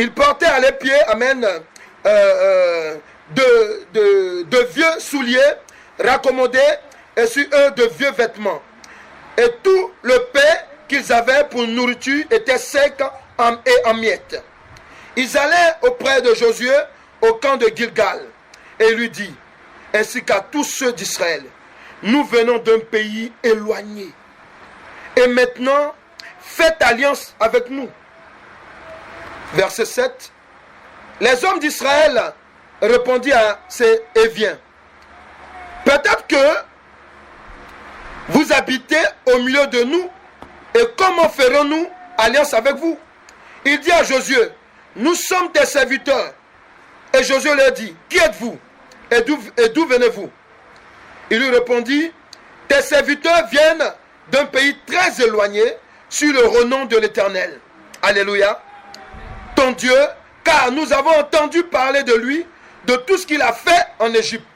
Ils portaient à leurs pieds, amen, de vieux souliers raccommodés et sur eux de vieux vêtements. Et tout le pain qu'ils avaient pour nourriture était sec et en miettes. Ils allaient auprès de Josué au camp de Gilgal et lui dit, ainsi qu'à tous ceux d'Israël, nous venons d'un pays éloigné. Et maintenant, faites alliance avec nous. Verset 7. Les hommes d'Israël répondirent à ces Éviens, peut-être que vous habitez au milieu de nous, et comment ferons-nous alliance avec vous? Il dit à Josué, nous sommes tes serviteurs. Et Josué leur dit, qui êtes-vous? Et d'où venez-vous? Il lui répondit, tes serviteurs viennent d'un pays très éloigné sur le renom de l'Éternel. Alléluia. Ton Dieu, car nous avons entendu parler de lui, de tout ce qu'il a fait en Égypte,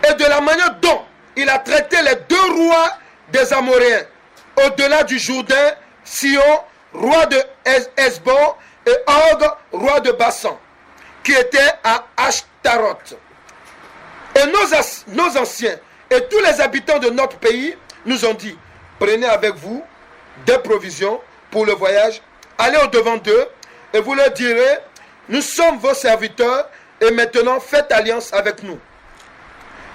et de la manière dont il a traité les deux rois des Amoréens, au-delà du Jourdain, Sion, roi de Hesbon, et Og, roi de Bassan, qui était à Ashtaroth. Et nos anciens et tous les habitants de notre pays nous ont dit, prenez avec vous des provisions pour le voyage, allez au-devant d'eux, et vous leur direz, nous sommes vos serviteurs, et maintenant faites alliance avec nous.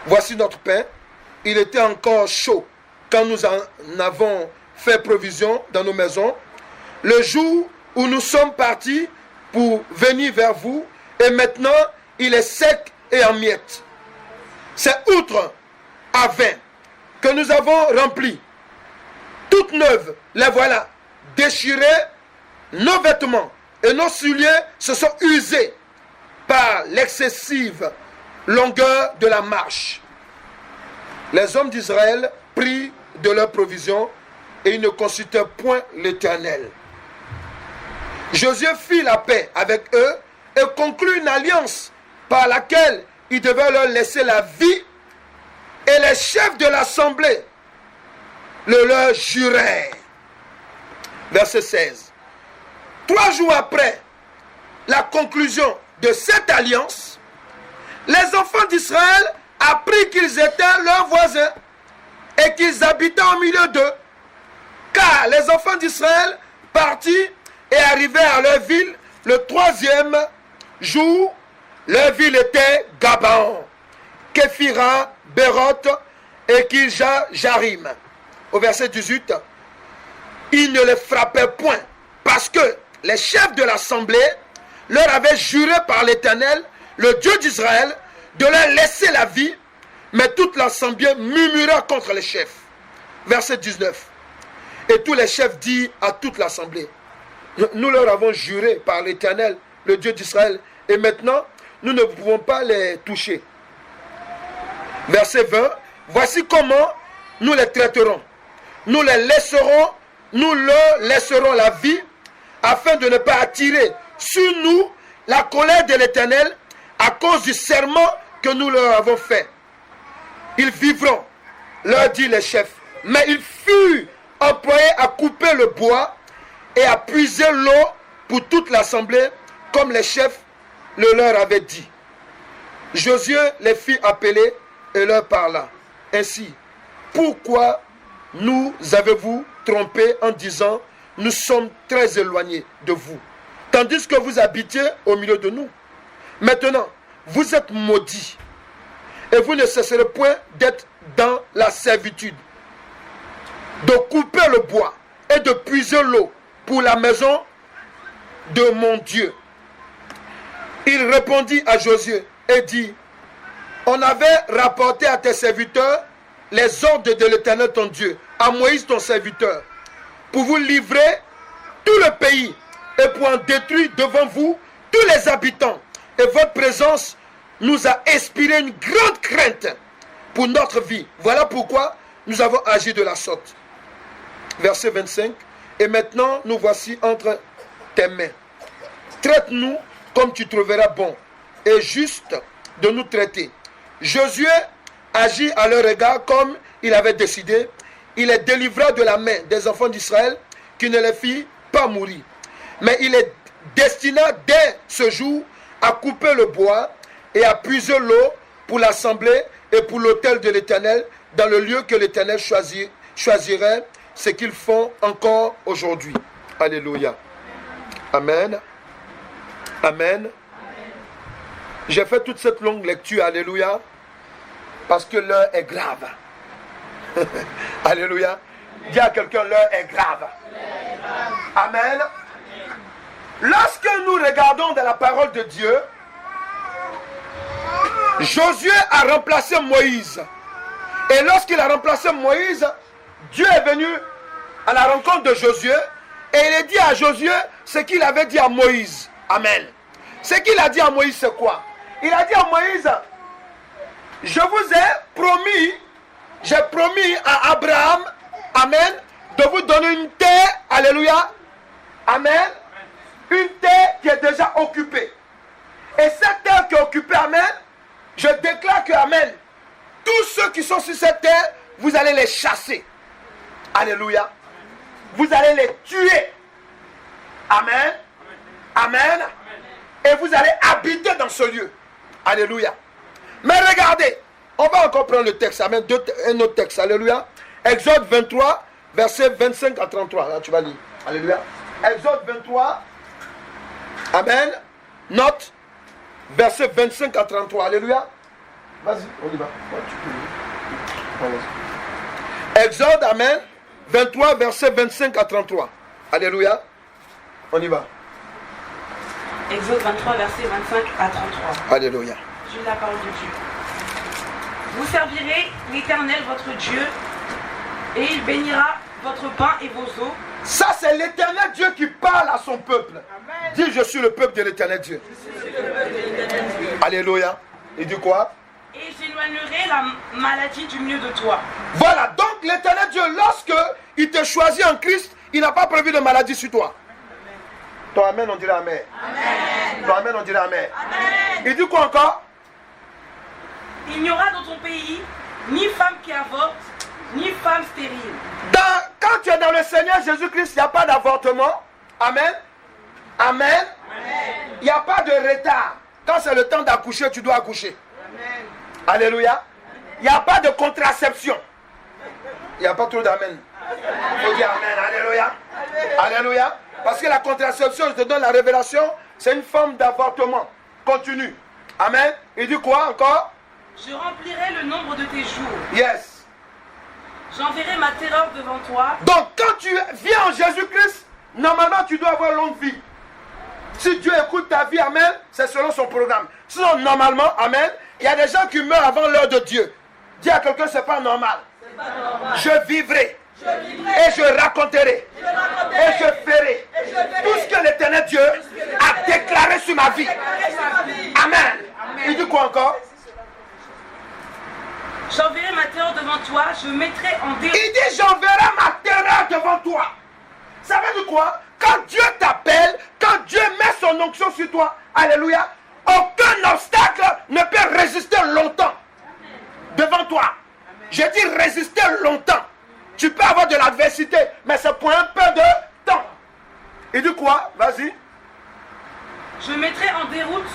Voici notre pain. Il était encore chaud quand nous en avons fait provision dans nos maisons. Le jour où nous sommes partis pour venir vers vous, et maintenant il est sec et en miettes. C'est outre à 20 que nous avons rempli. Toutes neuves, les voilà, déchirées, nos vêtements et nos souliers se sont usés par l'excessive longueur de la marche. Les hommes d'Israël prirent de leurs provisions et ils ne consultèrent point l'Éternel. Josué fit la paix avec eux et conclut une alliance par laquelle il devait leur laisser la vie, et les chefs de l'assemblée le leur jurèrent. Verset 16. 3 jours après la conclusion de cette alliance, les enfants d'Israël apprirent qu'ils étaient leurs voisins et qu'ils habitaient au milieu d'eux. Car les enfants d'Israël partirent et arrivèrent à leur ville le 3e jour. Leur ville était Gabaon, Képhira, Béroth et Kirja-Jarim. Au verset 18, ils ne les frappaient point parce que les chefs de l'assemblée leur avaient juré par l'Éternel, le Dieu d'Israël, de leur laisser la vie, mais toute l'assemblée murmura contre les chefs. Verset 19. Et tous les chefs dirent à toute l'assemblée, nous leur avons juré par l'Éternel, le Dieu d'Israël, et maintenant, nous ne pouvons pas les toucher. Verset 20. Voici comment nous les traiterons. Nous leur laisserons la vie, afin de ne pas attirer sur nous la colère de l'Éternel à cause du serment que nous leur avons fait. Ils vivront, leur dit les chefs. Mais ils furent employés à couper le bois et à puiser l'eau pour toute l'assemblée, comme les chefs le leur avaient dit. Josué les fit appeler et leur parla. Ainsi, pourquoi nous avez-vous trompés en disant, nous sommes très éloignés de vous, tandis que vous habitiez au milieu de nous? Maintenant, vous êtes maudits, et vous ne cesserez point d'être dans la servitude, de couper le bois et de puiser l'eau pour la maison de mon Dieu. Il répondit à Josué et dit, on avait rapporté à tes serviteurs les ordres de l'Éternel ton Dieu, à Moïse ton serviteur, pour vous livrer tout le pays et pour en détruire devant vous tous les habitants. Et votre présence nous a inspiré une grande crainte pour notre vie. Voilà pourquoi nous avons agi de la sorte. Verset 25. Et maintenant, nous voici entre tes mains. Traite-nous comme tu trouveras bon et juste de nous traiter. Josué agit à leur égard comme il avait décidé. Il les délivra de la main des enfants d'Israël qui ne les fit pas mourir. Mais il les destina dès ce jour à couper le bois et à puiser l'eau pour l'assemblée et pour l'autel de l'Éternel dans le lieu que l'Éternel choisirait, ce qu'ils font encore aujourd'hui. Alléluia. Amen. Amen. J'ai fait toute cette longue lecture, alléluia, parce que l'heure est grave. Alléluia. Dis à quelqu'un, l'heure est grave. Amen. Lorsque nous regardons dans la parole de Dieu, Josué a remplacé Moïse. Et lorsqu'il a remplacé Moïse, Dieu est venu à la rencontre de Josué et il a dit à Josué ce qu'il avait dit à Moïse. Amen. Ce qu'il a dit à Moïse, c'est quoi? Il a dit à Moïse, je vous ai promis, j'ai promis à Abraham, amen, de vous donner une terre, alléluia, amen, une terre qui est déjà occupée. Et cette terre qui est occupée, amen, je déclare que, amen, tous ceux qui sont sur cette terre, vous allez les chasser. Alléluia. Vous allez les tuer. Amen. Amen. Et vous allez habiter dans ce lieu. Alléluia. Mais regardez, on va encore prendre le texte. Amen. Un autre texte. Alléluia. Exode 23, versets 25 à 33. Là, tu vas lire. Alléluia. Exode 23. Amen. Note. Versets 25 à 33. Alléluia. Vas-y, on y va. Exode, amen. 23, versets 25 à 33. Alléluia. On y va. Exode 23, versets 25 à 33. Alléluia. Je lis la parole de Dieu. Vous servirez l'Éternel votre Dieu, et il bénira votre pain et vos eaux. Ça, c'est l'Éternel Dieu qui parle à son peuple. Amen. Dis, je suis le peuple de l'Éternel Dieu. Alléluia. Il dit quoi? Et j'éloignerai la maladie du milieu de toi. Voilà, donc l'Éternel Dieu, lorsque il te choisit en Christ, il n'a pas prévu de maladie sur toi. Amen. Ton amen, on dirait amen. Amen. Ton amen, on dirait amen. Amen. Il dit quoi encore? Il n'y aura dans ton pays ni femme qui avorte, ni femme stérile. Quand tu es dans le Seigneur Jésus-Christ, il n'y a pas d'avortement. Amen. Amen. Il n'y a pas de retard. Quand c'est le temps d'accoucher, tu dois accoucher. Amen. Alléluia. Il n'y a pas de contraception. Il n'y a pas trop d'amen. Il faut dire amen. Alléluia. Alléluia. Parce que la contraception, je te donne la révélation, c'est une forme d'avortement continu. Amen. Il dit quoi encore? Je remplirai le nombre de tes jours. Yes. J'enverrai ma terreur devant toi. Donc quand tu viens en Jésus-Christ, normalement tu dois avoir longue vie. Si Dieu écoute ta vie, amen, c'est selon son programme. Sinon, normalement, amen, il y a des gens qui meurent avant l'heure de Dieu. Dis à quelqu'un, c'est pas normal. C'est pas normal. Je vivrai. Et je raconterai. Et je ferai. Tout ce que l'Éternel Dieu a déclaré sur ma vie. Amen. Il dit quoi encore? J'enverrai ma terreur devant toi, je mettrai en déroute. Il dit, j'enverrai ma terreur devant toi. Ça veut dire quoi? Quand Dieu t'appelle, quand Dieu met son onction sur toi, alléluia, aucun obstacle ne peut résister longtemps devant toi. J'ai dit résister longtemps. Tu peux avoir de l'adversité, mais c'est pour un peu de temps. Il dit quoi? Vas-y. Je mettrai en déroute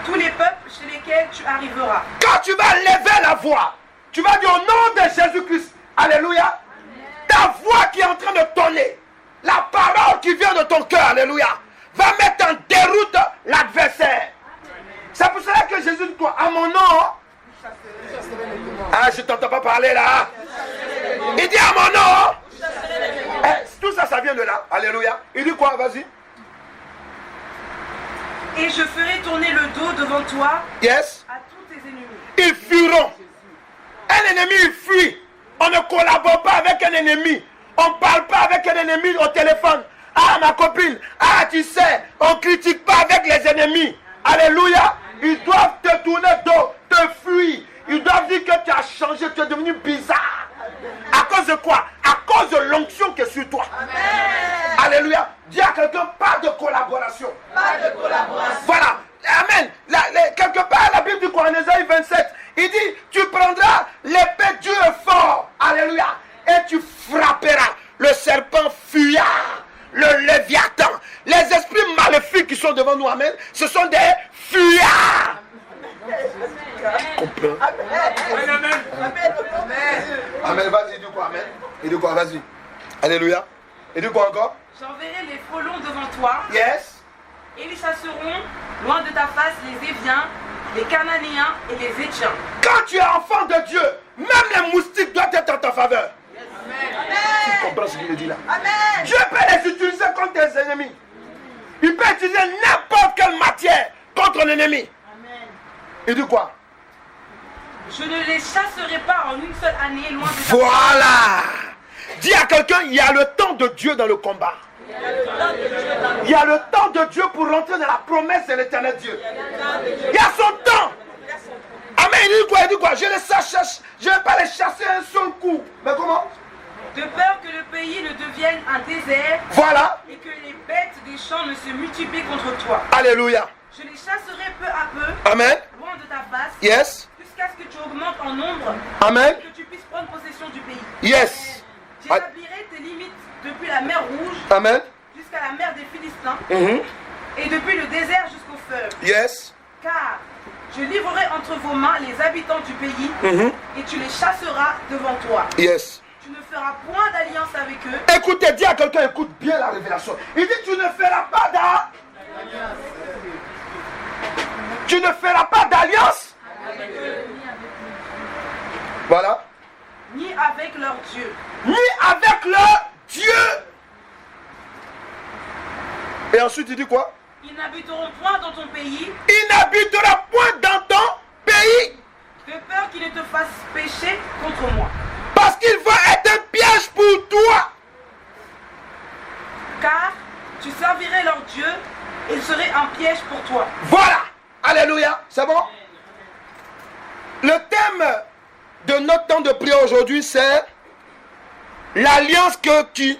tous les peuples chez lesquels tu arriveras. Quand tu vas lever la voix, tu vas dire au nom de Jésus-Christ, alléluia, ta voix qui est en train de tonner, la parole qui vient de ton cœur, alléluia, va mettre en déroute l'adversaire. C'est pour cela que Jésus dit quoi? À mon nom. Ah, je ne t'entends pas parler là. Il dit à mon nom. Tout ça, ça vient de là. Alléluia. Il dit quoi? Vas-y. Et je ferai tourner le dos devant toi. Yes. À tous tes ennemis. Ils fuiront. Un ennemi, il fuit. On ne collabore pas avec un ennemi. On ne parle pas avec un ennemi au téléphone. Ah, ma copine. Ah, tu sais, on ne critique pas avec les ennemis. Alléluia. Ils doivent te tourner le dos, te fuir. Ils doivent dire que tu as changé, tu es devenu bizarre. À cause de quoi? À cause de l'onction qui est sur toi. Amen. Alléluia. Dis à quelqu'un, pas de collaboration. Pas de collaboration. Voilà. Amen. Quelque part, la Bible dit quoi en Ésaïe 27? Il dit, tu prendras l'épée Dieu est fort. Alléluia. Et tu frapperas le serpent fuyard, le léviathan, les esprits maléfiques nous, amen, ce sont des fuyards. Comprends? Amen, vas-y, dis quoi, amen. Il dit quoi, vas-y. Alléluia. Il dit quoi encore? J'enverrai les frelons devant toi. Yes. Et ils chasseront loin de ta face les Éviens, les Cananéens et les Étiens. Quand tu es enfant de Dieu, même les moustiques doivent être en ta faveur. Amen. Tu comprends ce qu'il me dit là? Amen. Dieu peut les utiliser contre tes ennemis. Il peut utiliser n'importe quelle matière contre un ennemi. Amen. Il dit quoi? Je ne les chasserai pas en une seule année loin de ta face. Voilà. Dis à quelqu'un, il y a le temps de Dieu dans le combat. Il y a le temps de Dieu pour rentrer dans la promesse de l'éternel Dieu. Il y a son temps. Amen. Il dit quoi? Il dit quoi? Je ne vais pas les chasser un seul coup. Mais comment? De peur que le pays ne devienne un désert. Voilà. Et que les bêtes des champs ne se multiplient contre toi. Alléluia. Je les chasserai peu à peu. Amen. Loin de ta face. Yes. Jusqu'à ce que tu augmentes en nombre. Amen. Et que tu puisses prendre possession du pays. Yes. J'établirai tes limites depuis la mer Rouge. Amen. Jusqu'à la mer des Philistins. Mm-hmm. Et depuis le désert jusqu'au fleuve. Yes. Car je livrerai entre vos mains les habitants du pays. Mm-hmm. Et tu les chasseras devant toi. Yes. Tu ne feras point d'alliance avec eux. Écoutez, dis à quelqu'un, écoute bien la révélation. Il dit, tu ne feras pas d'alliance. Tu ne feras pas d'alliance. Voilà. Ni avec leur Dieu. Ni avec leur Dieu. Et ensuite, il dit quoi? Ils n'habiteront point dans ton pays. Il n'habitera point dans ton pays. De peur qu'ils ne te fassent pécher contre moi. Parce qu'il va être un piège pour toi. Car tu servirais leur Dieu et il serait un piège pour toi. Voilà. Alléluia. C'est bon? Le thème de notre temps de prière aujourd'hui, c'est l'alliance qui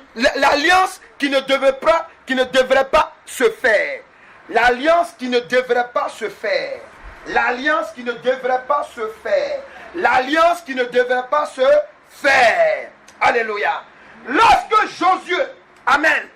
ne devrait pas se faire. L'alliance qui ne devrait pas se faire. L'alliance qui ne devrait pas se faire. L'alliance qui ne devrait pas se faire. Alléluia. Lorsque Josué, amen,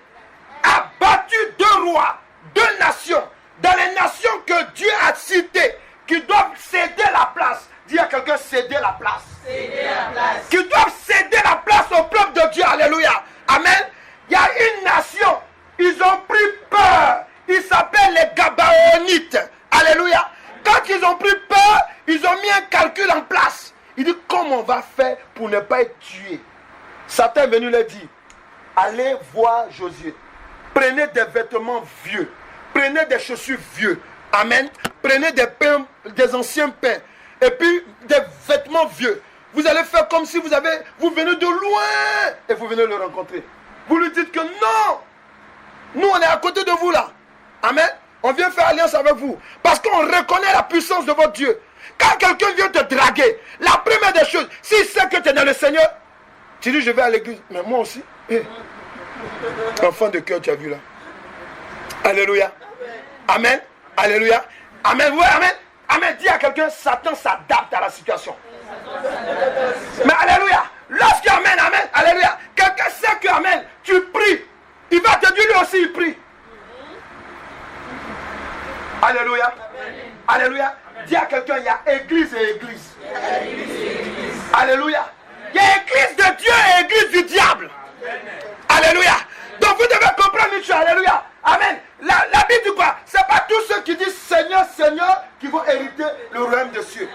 a battu deux rois, deux nations, dans les nations que Dieu a citées, qui doivent céder la place. Dis à quelqu'un, céder la place. Céder la place. Qui doivent céder la place au peuple de Dieu. Alléluia. Amen. Il y a une nation, ils ont pris peur. Ils s'appellent les Gabaonites. Alléluia. Quand ils ont pris peur, ils ont mis un calcul en place. Il dit, comment on va faire pour ne pas être tué? Satan est venu leur dire, allez voir Josué. Prenez des vêtements vieux. Prenez des chaussures vieux. Amen. Prenez des pains, des anciens pains. Et puis des vêtements vieux. Vous allez faire comme si vous venez de loin et vous venez le rencontrer. Vous lui dites que non. Nous, on est à côté de vous là. Amen. On vient faire alliance avec vous. Parce qu'on reconnaît la puissance de votre Dieu. Quand quelqu'un vient te draguer, la première des choses, s'il sait que tu es dans le Seigneur, tu dis je vais à l'église. Mais moi aussi. Enfant de cœur, tu as vu là. Alléluia. Amen. Alléluia. Amen. Oui, amen. Amen. Dis à quelqu'un, Satan s'adapte à la situation. Mais alléluia. Lorsque amen, amen, alléluia. Quelqu'un sait que amen, tu pries. Il va te dire lui aussi, il prie. Alléluia. Alléluia. Dis à quelqu'un, il y a église et église. Alléluia. Il y a église de Dieu et église du diable. Alléluia. Donc vous devez comprendre une chose. Alléluia. Amen. La Bible dit quoi? Ce n'est pas tous ceux qui disent Seigneur, Seigneur qui vont hériter le royaume des cieux.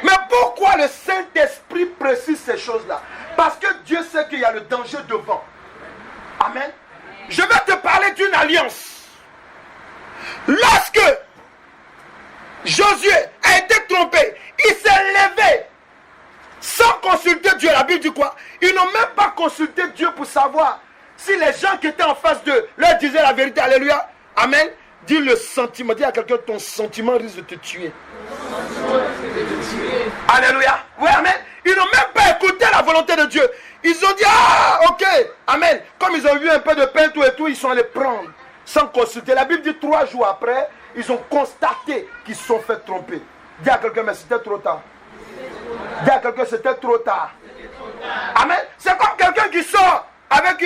Mais pourquoi le Saint-Esprit précise ces choses-là? Parce que Dieu sait qu'il y a le danger devant. Amen. Je vais te parler d'une alliance. Lorsque Josué a été trompé, il s'est levé sans consulter Dieu. La Bible dit quoi? Ils n'ont même pas consulté Dieu pour savoir si les gens qui étaient en face d'eux leur disaient la vérité. Alléluia. Amen. Dis le sentiment. Dis à quelqu'un, ton sentiment risque de te tuer. Alléluia. Oui, amen. Ils n'ont même pas écouté la volonté de Dieu. Ils ont dit, ah, ok. Amen. Comme ils ont vu un peu de pain, tout et tout, ils sont allés prendre sans consulter. La Bible dit 3 jours après, ils ont constaté qu'ils se sont fait tromper. Dis à quelqu'un, mais c'était trop tard. Dis à quelqu'un, c'était trop tard. Amen. C'est comme quelqu'un qui sort avec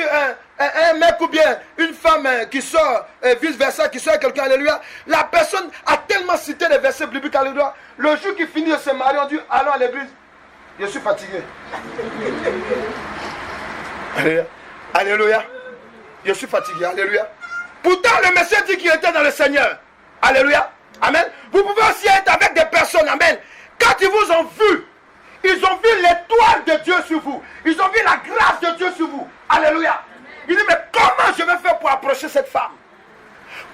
un mec ou bien une femme qui sort, vice-versa, qui sort avec quelqu'un, alléluia, la personne a tellement cité les versets bibliques, alléluia, le jour qu'il finit de se marier, on dit, allons à l'église, je suis fatigué. Alléluia. Alléluia. Je suis fatigué, alléluia. Pourtant, le Messie dit qu'il était dans le Seigneur. Alléluia. Amen. Vous pouvez aussi être avec des personnes, amen. Quand ils vous ont vu, ils ont vu l'étoile de Dieu sur vous. Ils ont vu la grâce de Dieu sur vous. Alléluia. Il dit, mais comment je vais faire pour approcher cette femme?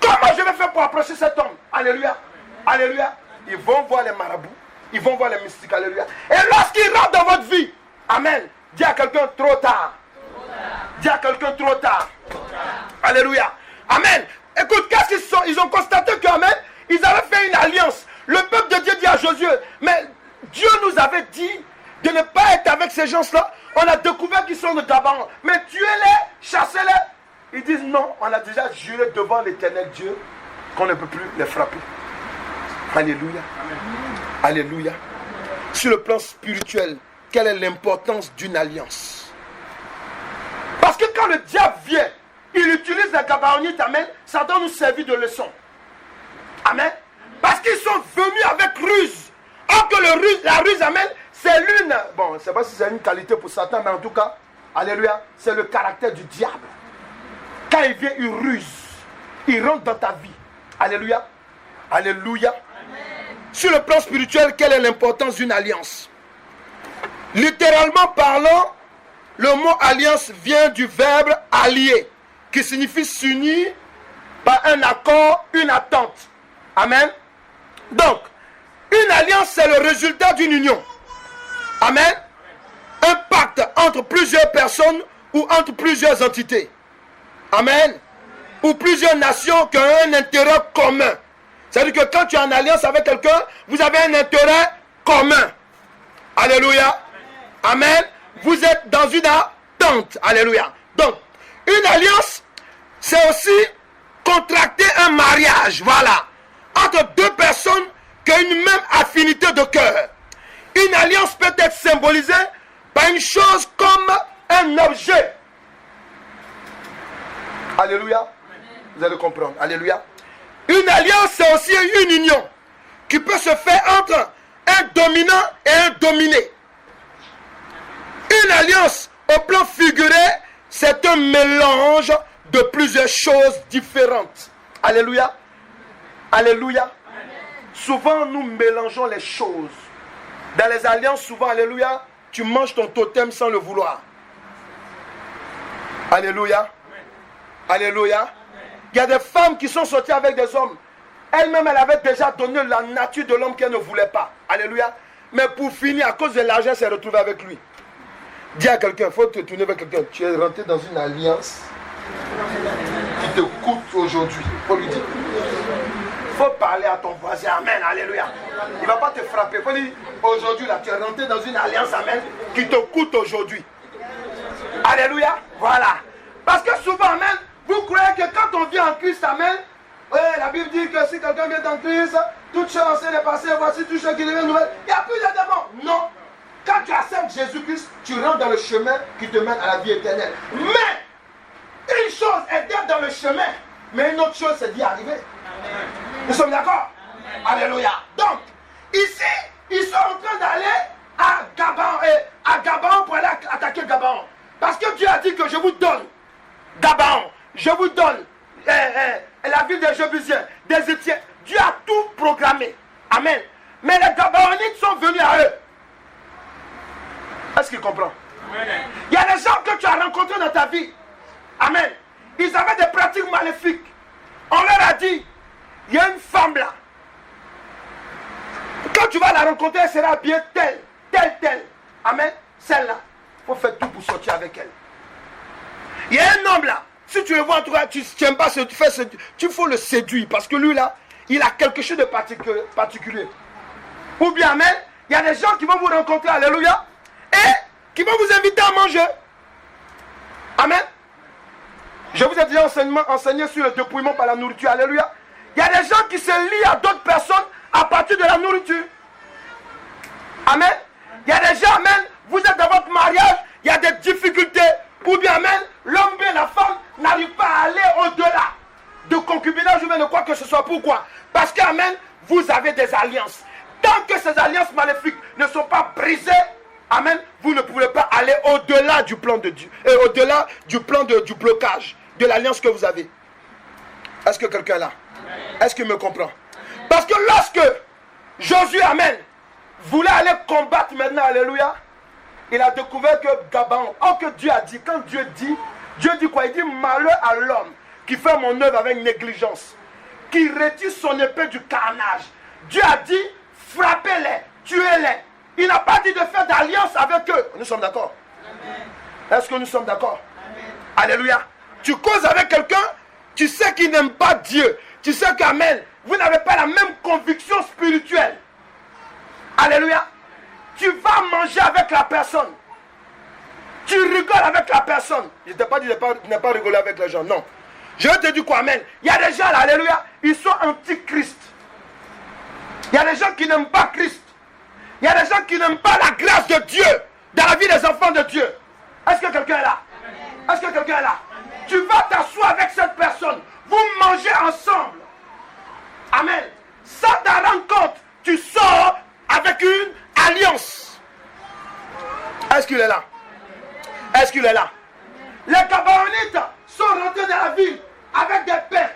Comment je vais faire pour approcher cet homme? Alléluia. Alléluia. Ils vont voir les marabouts. Ils vont voir les mystiques. Alléluia. Et lorsqu'ils rentrent dans votre vie, amen, dis à quelqu'un trop tard. Dis à quelqu'un trop tard. Alléluia. Amen. Écoute, qu'est-ce qu'ils sont? Ils ont constaté que, amen, ils avaient fait une alliance. Le peuple de Dieu dit à Josué, mais Dieu nous avait dit de ne pas être avec ces gens-là. On a découvert qu'ils sont de Gabaon. Mais tuez-les, chassez-les. Ils disent non, on a déjà juré devant l'Éternel Dieu qu'on ne peut plus les frapper. Alléluia. Alléluia. Sur le plan spirituel, quelle est l'importance d'une alliance? Parce que quand le diable vient, il utilise les Gabaonites, amen, ça doit nous servir de leçon. Amen. Parce qu'ils sont venus avec ruse. Or que la ruse, amen, c'est l'une. Bon, je ne sais pas si c'est une qualité pour Satan, mais en tout cas, alléluia, c'est le caractère du diable. Quand il vient, il ruse. Il rentre dans ta vie. Alléluia. Alléluia. Amen. Sur le plan spirituel, quelle est l'importance d'une alliance? Littéralement parlant, le mot alliance vient du verbe allier, qui signifie s'unir par un accord, une attente. Amen. Donc, une alliance, c'est le résultat d'une union. Amen. Un pacte entre plusieurs personnes ou entre plusieurs entités. Amen. Ou plusieurs nations qui ont un intérêt commun. C'est-à-dire que quand tu es en alliance avec quelqu'un, vous avez un intérêt commun. Alléluia. Amen. Vous êtes dans une attente. Alléluia. Donc, une alliance, c'est aussi contracter un mariage. Voilà. Entre deux personnes qui ont une même affinité de cœur. Une alliance peut être symbolisée par une chose comme un objet. Alléluia. Vous allez comprendre. Alléluia. Une alliance, c'est aussi une union qui peut se faire entre un dominant et un dominé. Une alliance, au plan figuré, c'est un mélange de plusieurs choses différentes. Alléluia. Alléluia. Souvent, nous mélangeons les choses. Dans les alliances, souvent, alléluia, tu manges ton totem sans le vouloir. Alléluia. Alléluia. Il y a des femmes qui sont sorties avec des hommes. Elle-même, elle avait déjà donné la nature de l'homme qu'elle ne voulait pas. Alléluia. Mais pour finir, à cause de l'argent, elle s'est retrouvée avec lui. Dis à quelqu'un, il faut te tourner vers quelqu'un. Tu es rentré dans une alliance qui te coûte aujourd'hui. Il faut lui dire. Il faut parler à ton voisin. Amen. Alléluia. Il ne va pas te frapper. Il faut dire, aujourd'hui, là, tu es rentré dans une alliance, amen, qui te coûte aujourd'hui. Alléluia. Voilà. Parce que souvent, amen, vous croyez que quand on vient en Christ, amen, la Bible dit que si quelqu'un vient en Christ, toute chose ancienne est passée, voici toute chose qui devient nouvelle. Il n'y a plus de démons. Non. Quand tu acceptes Jésus-Christ, tu rentres dans le chemin qui te mène à la vie éternelle. Mais, une chose est d'être dans le chemin, mais une autre chose, c'est d'y arriver. Amen. Nous sommes d'accord? Alléluia. Donc, ici, ils sont en train d'aller à Gabaon pour aller attaquer Gabaon. Parce que Dieu a dit que je vous donne Gabaon, je vous donne la ville des Jébusiens, des Étiens. Dieu a tout programmé. Amen. Mais les Gabaonites sont venus à eux. Est-ce qu'il comprend? Amen. Il y a des gens que tu as rencontrés dans ta vie. Amen. Ils avaient des pratiques maléfiques. On leur a dit, il y a une femme là. Quand tu vas la rencontrer, elle sera bien telle. Amen. Celle-là. Il faut faire tout pour sortir avec elle. Il y a un homme là. Si tu le vois, en tout cas, tu n'aimes pas ce que tu fais, tu faut le séduire. Parce que lui là, il a quelque chose de particulier. Ou bien, amen, il y a des gens qui vont vous rencontrer, alléluia, et qui vont vous inviter à manger. Amen. Je vous ai déjà enseigné sur le dépouillement par la nourriture, alléluia. Il y a des gens qui se lient à d'autres personnes à partir de la nourriture. Amen. Il y a des gens, amen, vous êtes dans votre mariage, il y a des difficultés. Ou bien, amen, l'homme et la femme pourquoi? Parce que, amen, vous avez des alliances. Tant que ces alliances maléfiques ne sont pas brisées, amen, vous ne pouvez pas aller au-delà du plan de Dieu, et au-delà du plan du blocage de l'alliance que vous avez. Est-ce que quelqu'un est là? Est-ce qu'il me comprend? Parce que lorsque Josué, amen, voulait aller combattre maintenant, alléluia, il a découvert que Gabaon, que Dieu a dit, quand Dieu dit quoi? Il dit malheur à l'homme qui fait mon œuvre avec négligence, qui retire son épée du carnage. Dieu a dit frappez-les, tuez-les. Il n'a pas dit de faire d'alliance avec eux. Nous sommes d'accord? Est-ce que nous sommes d'accord? Alléluia. Tu causes avec quelqu'un, tu sais qu'il n'aime pas Dieu. Tu sais qu'amen, vous n'avez pas la même conviction spirituelle. Alléluia. Tu vas manger avec la personne. Tu rigoles avec la personne. Je ne t'ai pas dit de ne pas rigoler avec les gens. Non. Je te dis quoi, amen. Il y a des gens là, alléluia, ils sont anti-Christ. Il y a des gens qui n'aiment pas Christ. Il y a des gens qui n'aiment pas la grâce de Dieu dans la vie des enfants de Dieu. Est-ce que quelqu'un est là? Est-ce que quelqu'un est là? Tu vas t'asseoir avec cette personne. Vous mangez ensemble. Amen. Sans t'en rendre compte, tu sors avec une alliance. Est-ce qu'il est là? Est-ce qu'il est là? Les Gabaonites sont rentrés dans la ville avec des pains,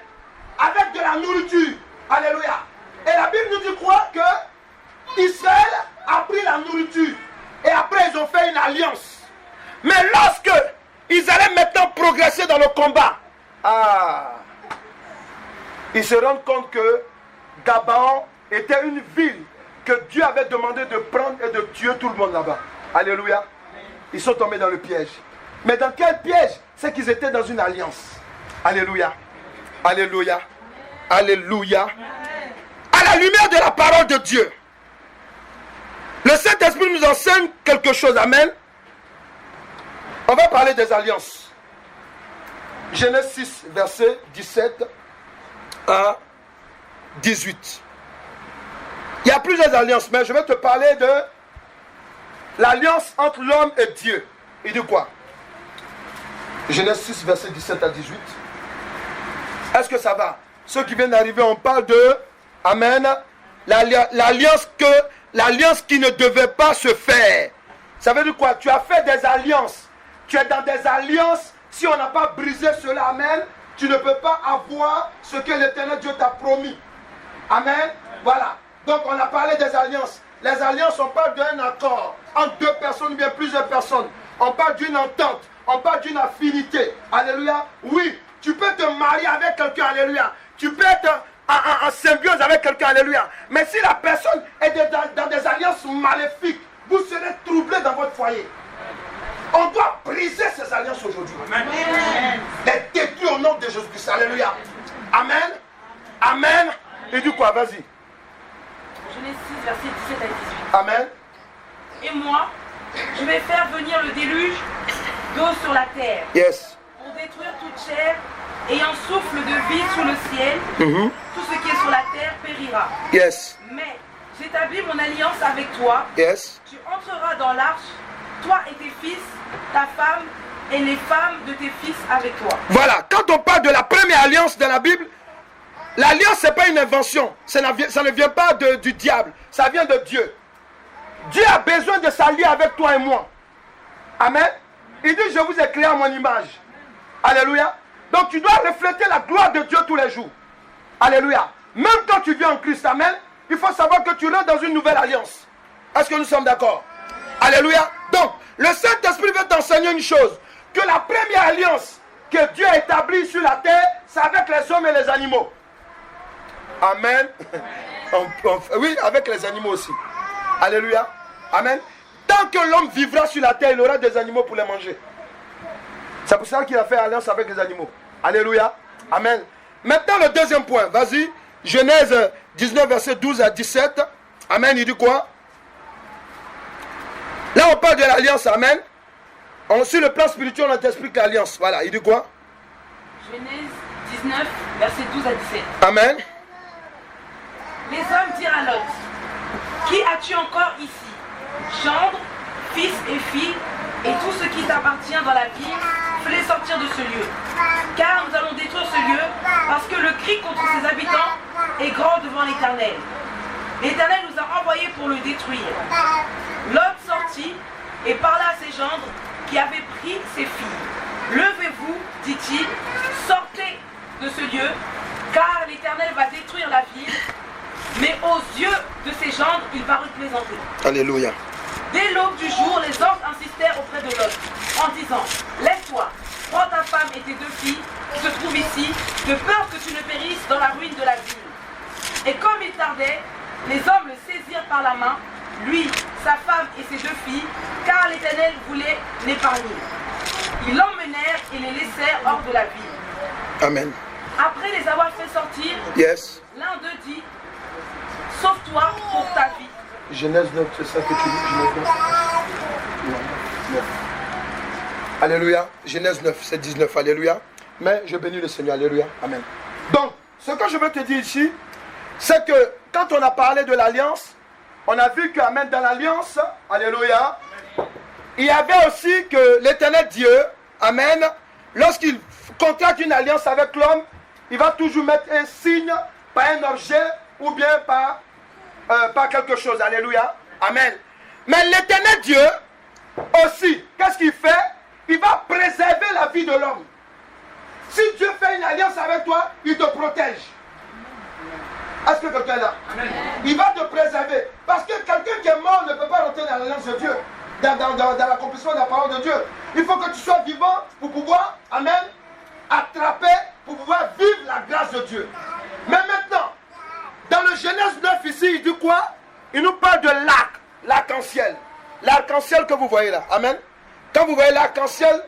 avec de la nourriture. Alléluia. Et la Bible nous dit quoi? Que Israël a pris la nourriture. Et après ils ont fait une alliance. Mais lorsque ils allaient maintenant progresser dans le combat, ils se rendent compte que Gabaon était une ville que Dieu avait demandé de prendre et de tuer tout le monde là-bas. Alléluia. Ils sont tombés dans le piège. Mais dans quel piège? C'est qu'ils étaient dans une alliance. Alléluia. Alléluia. Alléluia. À la lumière de la parole de Dieu, le Saint-Esprit nous enseigne quelque chose. Amen. On va parler des alliances. Genèse 6, verset 17 à 18. Il y a plusieurs alliances, mais je vais te parler de l'alliance entre l'homme et Dieu. Il dit quoi? Genèse 6, verset 17 à 18. Est-ce que ça va? Ceux qui viennent d'arriver, on parle de, amen, l'alliance qui ne devait pas se faire. Ça veut dire quoi? Tu as fait des alliances. Tu es dans des alliances. Si on n'a pas brisé cela, amen, tu ne peux pas avoir ce que l'Éternel Dieu t'a promis. Amen. Voilà. Donc on a parlé des alliances. Les alliances, on parle d'un accord entre deux personnes ou bien plusieurs personnes. On parle d'une entente. On parle d'une affinité. Alléluia. Oui, tu peux te marier avec quelqu'un. Alléluia. Tu peux être en symbiose avec quelqu'un. Alléluia. Mais si la personne est dans des alliances maléfiques, vous serez troublés dans votre foyer. On doit briser ces alliances aujourd'hui. Amen. Les détruire au nom de Jésus-Christ. Alléluia. Amen. Amen. Et du quoi? Vas-y. Genèse 6, verset 17 à 18. Amen. Et moi, je vais faire venir le déluge d'eau sur la terre. Yes. Pour détruire toute chair ayant souffle de vie sous le ciel. Tout ce qui est sur la terre périra. Yes. Mais j'établis mon alliance avec toi. Yes. Tu entreras dans l'arche, toi et tes fils, ta femme et les femmes de tes fils avec toi. Voilà, quand on parle de la première alliance dans la Bible, l'alliance, ce n'est pas une invention. Ça ne vient pas du diable. Ça vient de Dieu. Dieu a besoin de s'allier avec toi et moi. Amen. Il dit, je vous ai créé à mon image. Alléluia. Donc tu dois refléter la gloire de Dieu tous les jours. Alléluia. Même quand tu viens en Christ, amen, il faut savoir que tu rentres dans une nouvelle alliance. Est-ce que nous sommes d'accord? Alléluia. Donc, le Saint-Esprit veut t'enseigner une chose. Que la première alliance que Dieu a établie sur la terre, c'est avec les hommes et les animaux. Amen. Oui, avec les animaux aussi. Alléluia. Amen. Tant que l'homme vivra sur la terre, il aura des animaux pour les manger. C'est pour ça qu'il a fait alliance avec les animaux. Alléluia. Amen. Maintenant, le deuxième point. Vas-y. Genèse 19, verset 12 à 17. Amen. Il dit quoi? Là, on parle de l'alliance. Amen. Sur le plan spirituel, on t'explique l'alliance. Voilà. Il dit quoi? Genèse 19, verset 12 à 17. Amen. Les hommes dirent à Lot, qui as-tu encore ici? Gendre, fils et filles, et tout ce qui t'appartient dans la ville, fais-les sortir de ce lieu. Car nous allons détruire ce lieu, parce que le cri contre ses habitants est grand devant l'Éternel. L'Éternel nous a envoyés pour le détruire. Lot sortit et parla à ses gendres qui avaient pris ses filles. Levez-vous, dit-il, sortez de ce lieu, car l'Éternel va détruire la ville. Mais aux yeux de ses gendres, il parut plaisanter. Alléluia. Dès l'aube du jour, les anges insistèrent auprès de Lot, en disant, lève-toi, prends ta femme et tes 2 filles qui se trouvent ici, de peur que tu ne périsses dans la ruine de la ville. Et comme il tardait, les hommes le saisirent par la main, lui, sa femme et ses 2 filles, car l'Éternel voulait l'épargner. Ils l'emmenèrent et les laissèrent hors de la ville. Amen. Après les avoir fait sortir, Yes. l'un d'eux dit, sauve-toi pour ta vie. Genèse 9, c'est ça que tu dis, Genèse 9. Non, 9. Alléluia. Genèse 9, c'est 19. Alléluia. Mais je bénis le Seigneur. Alléluia. Amen. Donc, ce que je veux te dire ici, c'est que quand on a parlé de l'alliance, on a vu qu'Amen, dans l'alliance, alléluia, il y avait aussi que l'Éternel Dieu, Amen, lorsqu'il contracte une alliance avec l'homme, il va toujours mettre un signe par un objet ou bien par quelque chose. Alléluia. Amen. Mais l'Éternel Dieu aussi, qu'est-ce qu'il fait? Il va préserver la vie de l'homme. Si Dieu fait une alliance avec toi, il te protège. Est-ce que quelqu'un est là? Amen. Il va te préserver. Parce que quelqu'un qui est mort ne peut pas rentrer dans l'alliance de Dieu, dans l'accomplissement de la parole de Dieu. Il faut que tu sois vivant pour pouvoir, amen, attraper, pour pouvoir vivre la grâce de Dieu. Mais maintenant, dans le Genèse 9 ici, il dit quoi? Il nous parle de l'arc-en-ciel. L'arc-en-ciel que vous voyez là. Amen. Quand vous voyez l'arc-en-ciel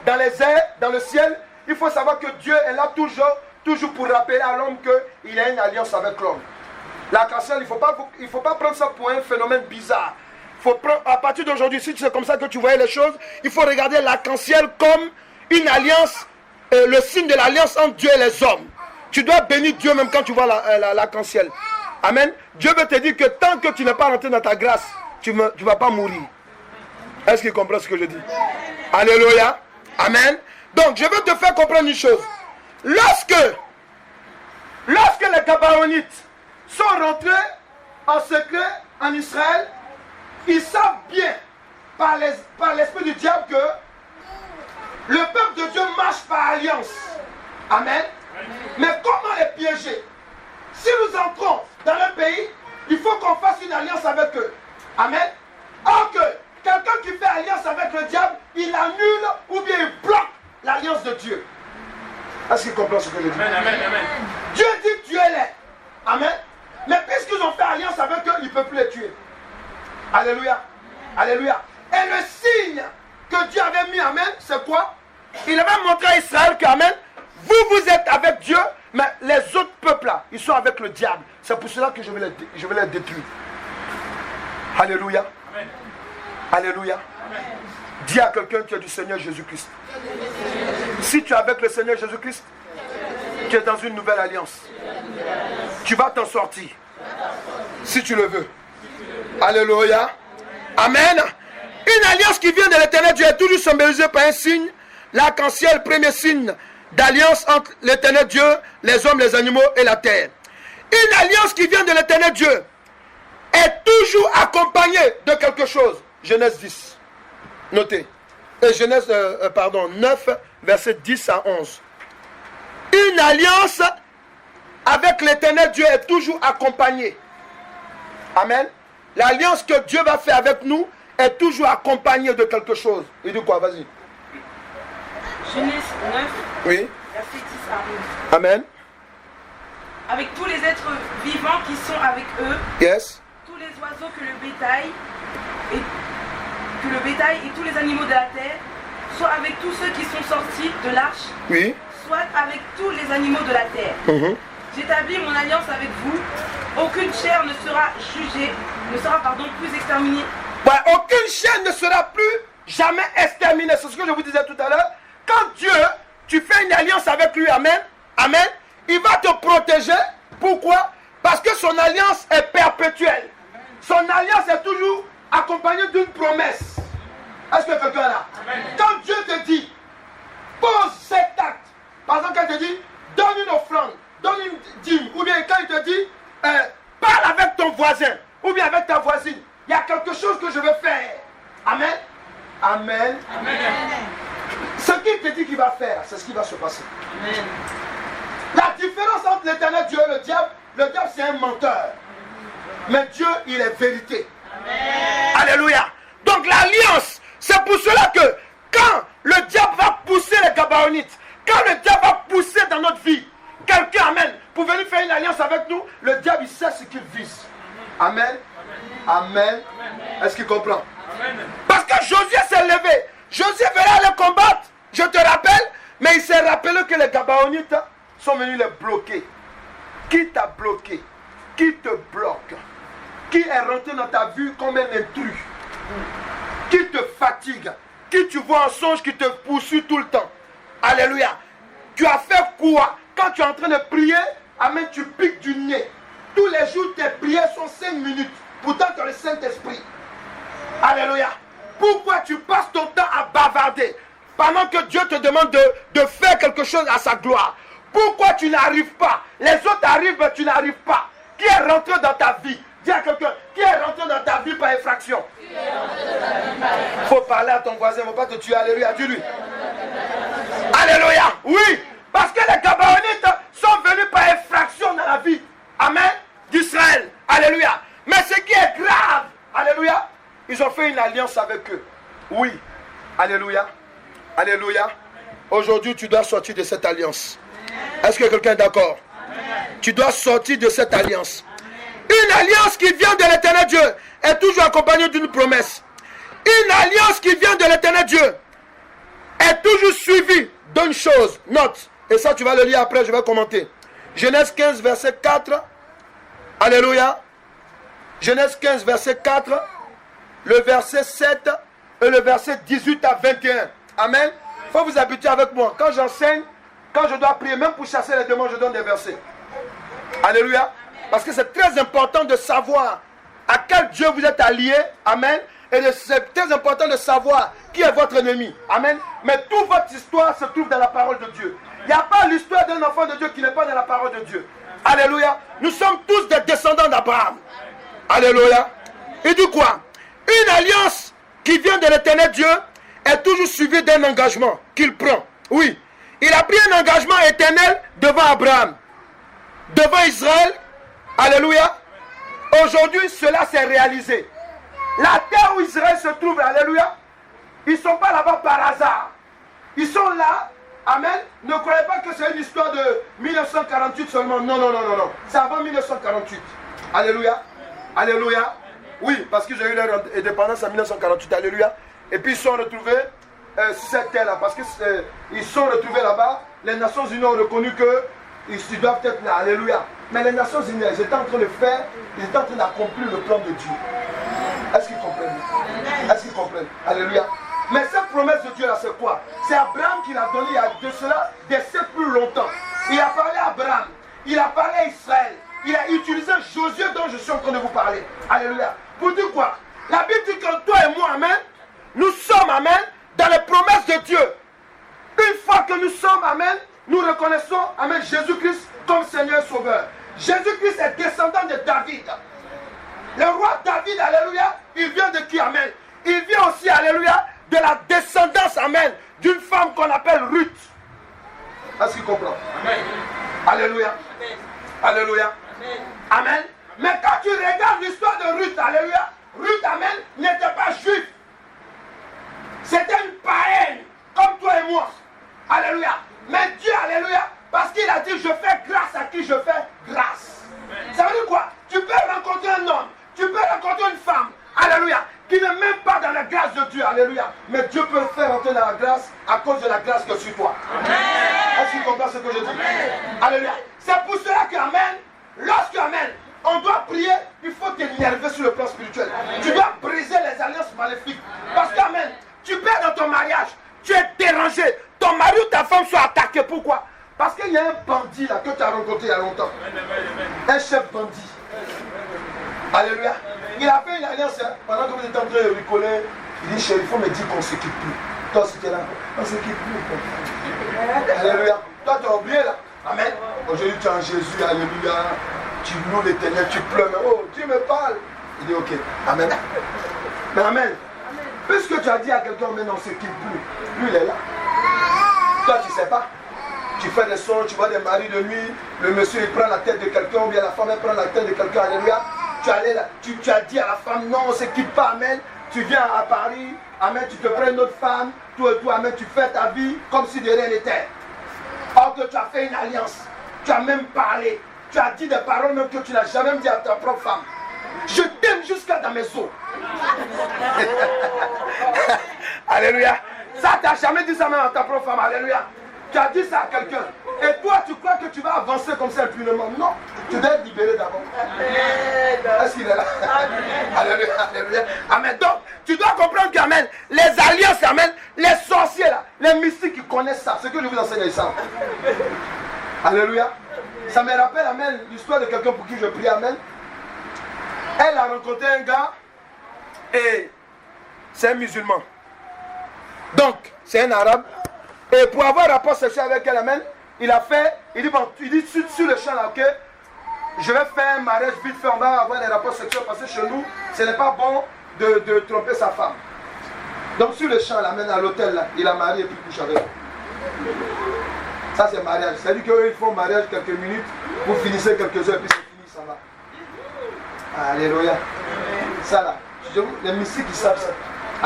dans les airs, dans le ciel, il faut savoir que Dieu est là toujours pour rappeler à l'homme qu'il a une alliance avec l'homme. L'arc-en-ciel, il ne faut pas prendre ça pour un phénomène bizarre. Faut prendre, à partir d'aujourd'hui, si c'est comme ça que tu voyais les choses, il faut regarder l'arc-en-ciel comme une alliance, le signe de l'alliance entre Dieu et les hommes. Tu dois bénir Dieu même quand tu vois l'arc-en-ciel. Amen. Dieu veut te dire que tant que tu n'es pas rentré dans ta grâce, tu ne vas pas mourir. Est-ce qu'il comprend ce que je dis? Alléluia. Amen. Donc, je veux te faire comprendre une chose. Lorsque les Gabaonites sont rentrés en secret en Israël, ils savent bien par l'esprit du diable que le peuple de Dieu marche par alliance. Amen. Mais comment les piéger? Si nous entrons dans le pays, il faut qu'on fasse une alliance avec eux. Amen. Or que quelqu'un qui fait alliance avec le diable, il annule ou bien il bloque l'alliance de Dieu. Est-ce qu'il comprend ce que je dis? Amen, amen, amen. Dieu dit tuez-les. Amen. Mais puisqu'ils ont fait alliance avec eux, il ne peut plus les tuer. Alléluia. Alléluia. Et le signe que Dieu avait mis, amen, c'est quoi? Il avait montré à Israël que, amen, vous êtes avec Dieu, mais les autres peuples là, ils sont avec le diable. C'est pour cela que je vais les détruire. Alléluia. Amen. Alléluia. Amen. Dis à quelqu'un qui est du Seigneur Jésus-Christ. Si tu es avec le Seigneur Jésus-Christ, tu es dans une nouvelle alliance. Tu vas t'en sortir. Si tu le veux. Alléluia. Amen. Une alliance qui vient de l'Éternel Dieu est toujours symbolisée par un signe. L'arc-en-ciel, premier signe d'alliance entre l'Éternel Dieu, les hommes, les animaux et la terre. Une alliance qui vient de l'Éternel Dieu est toujours accompagnée de quelque chose. Genèse 10. Notez. Genèse 9, verset 10 à 11. Une alliance avec l'Éternel Dieu est toujours accompagnée. Amen. L'alliance que Dieu va faire avec nous est toujours accompagnée de quelque chose. Il dit quoi? Vas-y. Genèse 9, oui. verset 10 à 11. Amen. Avec tous les êtres vivants qui sont avec eux, yes. Tous les oiseaux que le bétail et tous les animaux de la terre, soit avec tous ceux qui sont sortis de l'arche, oui. Soit avec tous les animaux de la terre. J'établis mon alliance avec vous. Aucune chair ne sera jugée, plus exterminée. Ouais, aucune chair ne sera plus jamais exterminée. C'est ce que je vous disais tout à l'heure. Quand Dieu, tu fais une alliance avec lui, amen, amen, il va te protéger. Pourquoi? Parce que son alliance est perpétuelle. Son alliance est toujours accompagnée d'une promesse. Est-ce que quelqu'un est là? Amen. Quand Dieu te dit, pose cet acte, par exemple, quand il te dit, donne une offrande, donne une dîme, ou bien quand il te dit, parle avec ton voisin, ou bien avec ta voisine, il y a quelque chose que je veux faire. Amen. Amen. Amen. Ce qu'il te dit qu'il va faire, c'est ce qui va se passer. Amen. La différence entre l'éternel Dieu et le diable c'est un menteur. Mais Dieu, il est vérité. Amen. Alléluia. Donc l'alliance, c'est pour cela que quand le diable va pousser les Gabaonites, quand le diable va pousser dans notre vie, quelqu'un, amen, pour venir faire une alliance avec nous, le diable, il sait ce qu'il vise. Amen. Amen. Est-ce qu'il comprend? Amen. Parce que Josué s'est levé. Josué venait aller combattre. Je te rappelle, mais il s'est rappelé que les Gabaonites sont venus les bloquer. Qui t'a bloqué? Qui te bloque? Qui est rentré dans ta vie comme un intrus? Qui te fatigue? Qui tu vois en songe qui te poursuit tout le temps? Alléluia. Tu as fait quoi? Quand tu es en train de prier, amen, tu piques du nez. Tous les jours, tes prières sont 5 minutes. Pourtant, tu as le Saint-Esprit. Alléluia. Pourquoi tu passes ton temps à bavarder pendant que Dieu te demande de faire quelque chose à sa gloire? Pourquoi tu n'arrives pas? Les autres arrivent, mais tu n'arrives pas. Qui est rentré dans ta vie? Dis à quelqu'un, qui est rentré dans ta vie par effraction? Il faut parler à ton voisin, il ne faut pas te tuer. Alléluia, dis-lui. Alléluia, oui. Parce que les Gabaonites sont venus par effraction dans la vie. Amen. D'Israël. Alléluia. Mais ce qui est grave, alléluia, ils ont fait une alliance avec eux. Oui. Alléluia. Alléluia. Aujourd'hui, tu dois sortir de cette alliance. Est-ce que quelqu'un est d'accord? Tu dois sortir de cette alliance. Une alliance qui vient de l'éternel Dieu est toujours accompagnée d'une promesse. Une alliance qui vient de l'éternel Dieu est toujours suivie d'une chose. Note. Et ça, tu vas le lire après, je vais commenter. Genèse 15, verset 4. Alléluia. Genèse 15, verset 4. Le verset 7 et le verset 18 à 21. Amen. Il faut vous habituer avec moi. Quand j'enseigne, quand je dois prier, même pour chasser les démons, je donne des versets. Alléluia. Parce que c'est très important de savoir à quel Dieu vous êtes allié. Amen. Et c'est très important de savoir qui est votre ennemi. Amen. Mais toute votre histoire se trouve dans la parole de Dieu. Il n'y a pas l'histoire d'un enfant de Dieu qui n'est pas dans la parole de Dieu. Alléluia. Nous sommes tous des descendants d'Abraham. Alléluia. Il dit quoi? Une alliance qui vient de l'éternel Dieu est toujours suivie d'un engagement qu'il prend. Oui. Il a pris un engagement éternel devant Abraham, devant Israël. Alléluia. Aujourd'hui, cela s'est réalisé. La terre où Israël se trouve, alléluia, ils ne sont pas là-bas par hasard. Ils sont là, amen. Ne croyez pas que c'est une histoire de 1948 seulement. Non, non, non, non, non. C'est avant 1948. Alléluia. Alléluia. Oui, parce qu'ils ont eu leur indépendance en 1948. Alléluia. Et puis ils sont retrouvés sur cette terre-là. Parce qu'ils sont retrouvés là-bas. Les Nations Unies ont reconnu qu'ils doivent être là. Alléluia. Mais les Nations Unies, elles étaient en train de faire, ils étaient en train d'accomplir le plan de Dieu. Est-ce qu'ils comprennent? Est-ce qu'ils comprennent? Alléluia. Mais cette promesse de Dieu là, c'est quoi? C'est Abraham qui l'a donné il y a de cela des siècles plus longtemps. Il a parlé à Abraham, il a parlé à Israël, il a utilisé Josué dont je suis en train de vous parler. Alléluia. Pour dire quoi? La Bible dit que toi et moi, amen, nous sommes, amen, dans les promesses de Dieu. Une fois que nous sommes, amen, nous reconnaissons, amen, Jésus-Christ comme Seigneur Sauveur. Jésus-Christ est descendant de David. Le roi David, alléluia, il vient de qui, amen? Il vient aussi, alléluia, de la descendance, amen, d'une femme qu'on appelle Ruth. Est-ce qu'il comprend? Amen. Alléluia. Amen. Alléluia. Amen. Amen. Mais quand tu regardes l'histoire de Ruth, alléluia, Ruth, amen, n'était pas juive. C'était une païenne, comme toi et moi. Alléluia. Mais Dieu, alléluia, parce qu'il a dit, je fais grâce à qui je fais grâce. Ça veut dire quoi? Tu peux rencontrer un homme, tu peux rencontrer une femme, alléluia, qui n'est même pas dans la grâce de Dieu, alléluia. Mais Dieu peut le faire entrer dans la grâce à cause de la grâce que sur toi. Est-ce que tu comprends ce que je dis? Amen. Alléluia. C'est pour cela que, amen, lorsque, amen, on doit prier, il faut t'énerver sur le plan spirituel. Amen. Tu dois briser les alliances maléfiques. Parce que, amen, tu perds dans ton mariage, tu es dérangé, ton mari ou ta femme soit attaqués. Pourquoi? Parce qu'il y a un bandit là que tu as rencontré il y a longtemps. Un chef bandit. Alléluia. Il a fait une alliance, hein, pendant que vous êtes en train de rigoler. Il dit, chérie, il faut me dire qu'on ne s'équipe plus. Toi, c'était là. On ne s'équipe plus. Alléluia. Toi, tu as oublié là. Amen. Aujourd'hui, tu es en Jésus, alléluia. Tu loues l'Éternel, tu pleures. Mais oh, Dieu me parle. Il dit ok, amen. Mais amen. Puisque tu as dit à quelqu'un, mais non, c'est qu'il plus. Lui, il est là. Toi, tu ne sais pas. Tu fais des sons, tu vois des maris de nuit. Le monsieur, il prend la tête de quelqu'un, ou bien la femme, elle prend la tête de quelqu'un. Alléluia. Tu as dit à la femme, non, c'est qu'il pas, amen. Tu viens à Paris, amen, tu te prends une autre femme. Tout et tout, amen, tu fais ta vie comme si de rien n'était. Or que tu as fait une alliance. Tu as même parlé. Tu as dit des paroles même que tu n'as jamais dit à ta propre femme. Je t'aime jusqu'à dans mes os. Alléluia. Ça, tu n'as jamais dit ça même à ta propre femme. Alléluia. Tu as dit ça à quelqu'un. Et toi, tu crois que tu vas avancer comme ça impunément. Non. Tu dois être libéré d'abord. Est-ce qu'il est là? Alléluia. Alléluia. Amen. Donc, tu dois comprendre qu'amen, les alliances, amen, les sorciers là, les mystiques qui connaissent ça. Ce que je vous enseigne ça. Alléluia. Ça me rappelle, amen, l'histoire de quelqu'un pour qui je prie, amen. Elle a rencontré un gars et c'est un musulman. Donc, c'est un arabe. Et pour avoir rapport sexuel avec elle, amen, il dit, bon, il dit sur le champ là, ok, je vais faire un mariage vite fait, on va avoir des rapports sexuels parce que chez nous, ce n'est pas bon de tromper sa femme. Donc sur le champ, l'amen à l'hôtel là, il a marié et puis couche avec elle. Ça c'est mariage. C'est-à-dire qu'ils font mariage quelques minutes, vous finissez quelques heures et puis c'est fini, ça va. Alléluia. Ça là, les mystiques qui savent ça.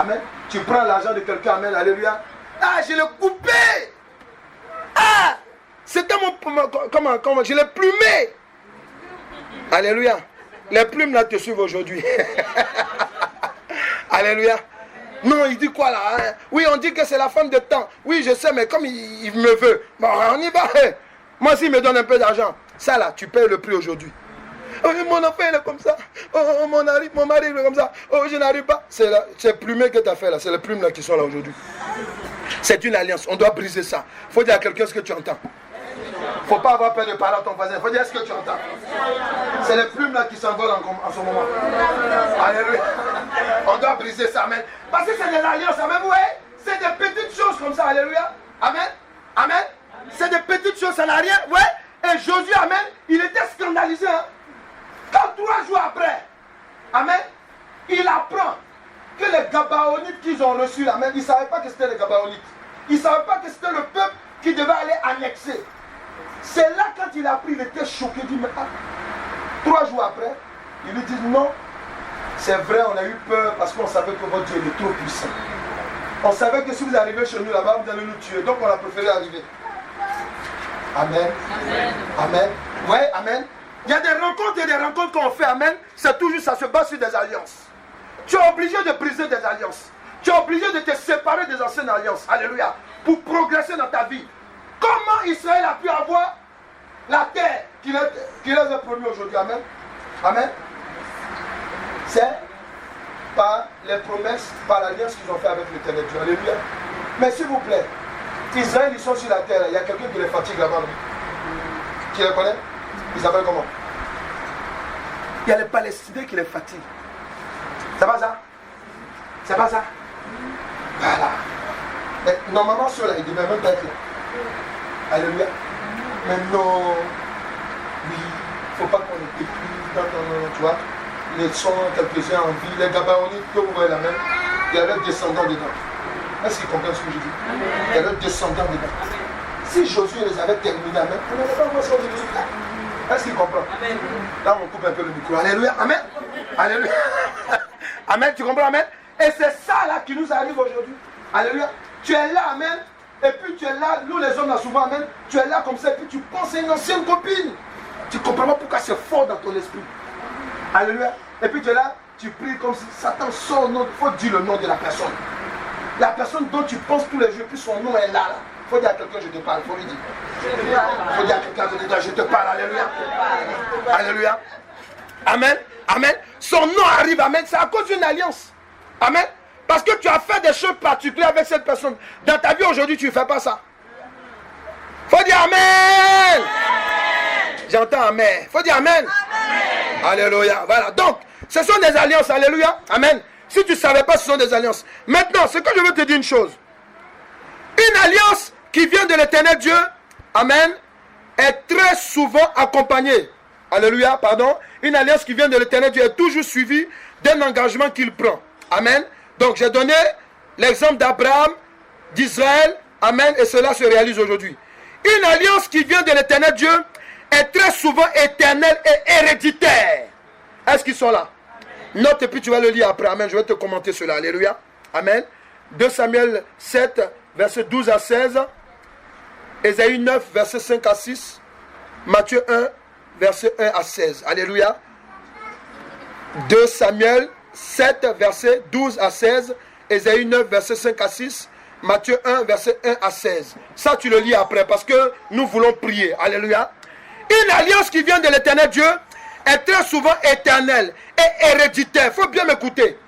Amen. Tu prends l'argent de quelqu'un, amen, alléluia. Ah, je l'ai coupé. Ah, c'était comment, je l'ai plumé. Alléluia. Les plumes là te suivent aujourd'hui. Alléluia. Non, il dit quoi là, hein? Oui, on dit que c'est la femme de temps. Oui, je sais, mais comme il me veut, bon, on y va. Moi aussi, il me donne un peu d'argent. Ça là, tu payes le prix aujourd'hui. Oh, mon enfant, il est comme ça. Oh, mon mari, il est comme ça. Oh, je n'arrive pas. C'est plumé que tu as fait là. C'est les plumes là qui sont là aujourd'hui. C'est une alliance. On doit briser ça. Il faut dire à quelqu'un ce que tu entends. Il ne faut pas avoir peur de parler à ton voisin. Il faut dire ce que tu entends. C'est les plumes là qui s'envolent en ce moment. Alléluia. On doit briser ça, amen. Parce que c'est de l'alliance, amen. Vous voyez, c'est des petites choses comme ça, alléluia. Amen. Amen. C'est des petites choses, ça n'a rien. Ouais. Et Josué, amen, il était scandalisé. Hein? Quand 3 jours après, amen, il apprend que les Gabaonites qu'ils ont reçus, amen, ils ne savaient pas que c'était les Gabaonites. Ils ne savaient pas que c'était le peuple qui devait aller annexer. C'est là, quand il a appris, il était choqué. Il dit, mais 3 jours après, ils lui disent non. C'est vrai, on a eu peur parce qu'on savait que votre Dieu est trop puissant. On savait que si vous arrivez chez nous là-bas, vous allez nous tuer. Donc on a préféré arriver. Amen. Amen. Amen. Ouais, amen. Il y a des rencontres et des rencontres qu'on fait, amen. C'est toujours ça, se base sur des alliances. Tu es obligé de briser des alliances. Tu es obligé de te séparer des anciennes alliances. Alléluia. Pour progresser dans ta vie. Comment Israël a pu avoir la terre qu'il les a promis aujourd'hui? Amen. Amen. C'est par les promesses, par l'alliance qu'ils ont fait avec l'Éternel Dieu. Alléluia. Mais s'il vous plaît, Israël, ils sont sur la terre. Il y a quelqu'un qui les fatigue là-bas. Qui les connaît? Ils s'appellent comment? Il y a les Palestiniens qui les fatiguent. C'est pas ça? C'est pas ça? Voilà. Mais normalement, ceux-là, ils devaient même pas être là. Alléluia. Mais non. Oui, il ne faut pas qu'on les déprise dans tu vois. Ils sont quelques-uns en vie. Les Gabaonites, que vous voyez la même, il y a leurs descendants dedans. Est-ce qu'ils comprennent ce que je dis? Il y a leurs descendants dedans. Si Josué les avait terminés, amen, on n'allait pas voir ça aujourd'hui. Est-ce qu'ils comprennent? Là, on coupe un peu le micro. Alléluia. Amen. Alléluia. Amen. Tu comprends? Amen. Et c'est ça là qui nous arrive aujourd'hui. Alléluia. Tu es là, amen. Et puis tu es là, nous les hommes là souvent, amen. Tu es là comme ça, et puis tu penses à une ancienne copine. Tu comprends pas pourquoi c'est fort dans ton esprit. Alléluia. Et puis tu es là, tu pries comme si Satan sort, il faut dire le nom de la personne. La personne dont tu penses tous les jours, puis son nom est là. Il faut dire à quelqu'un, je te parle, il faut lui dire. Il faut dire à quelqu'un, je te parle, alléluia. Alléluia. Amen. Amen. Son nom arrive, amen. C'est à cause d'une alliance. Amen. Parce que tu as fait des choses particulières avec cette personne. Dans ta vie aujourd'hui, tu ne fais pas ça. Il faut dire amen. J'entends amen. Il faut dire amen. Alléluia. Voilà. Donc, ce sont des alliances. Alléluia. Amen. Si tu ne savais pas, ce sont des alliances. Maintenant, ce que je veux te dire une chose. Une alliance qui vient de l'Éternel Dieu. Amen. est très souvent accompagnée. Alléluia, pardon. Une alliance qui vient de l'Éternel Dieu est toujours suivie d'un engagement qu'il prend. Amen. Donc j'ai donné l'exemple d'Abraham, d'Israël. Amen. Et cela se réalise aujourd'hui. Une alliance qui vient de l'Éternel Dieu est très souvent éternelle et héréditaire. Est-ce qu'ils sont là? Amen. Note et puis tu vas le lire après. Amen. Je vais te commenter cela. Alléluia. Amen. 2 Samuel 7, versets 12 à 16. Ésaïe 9, versets 5 à 6. Matthieu 1, versets 1 à 16. Alléluia. 2 Samuel 7, versets 12 à 16. Ésaïe 9, versets 5 à 6. Matthieu 1, verset 1 à 16. Ça, tu le lis après parce que nous voulons prier. Alléluia. Une alliance qui vient de l'Éternel Dieu est très souvent éternelle et héréditaire. Il faut bien m'écouter.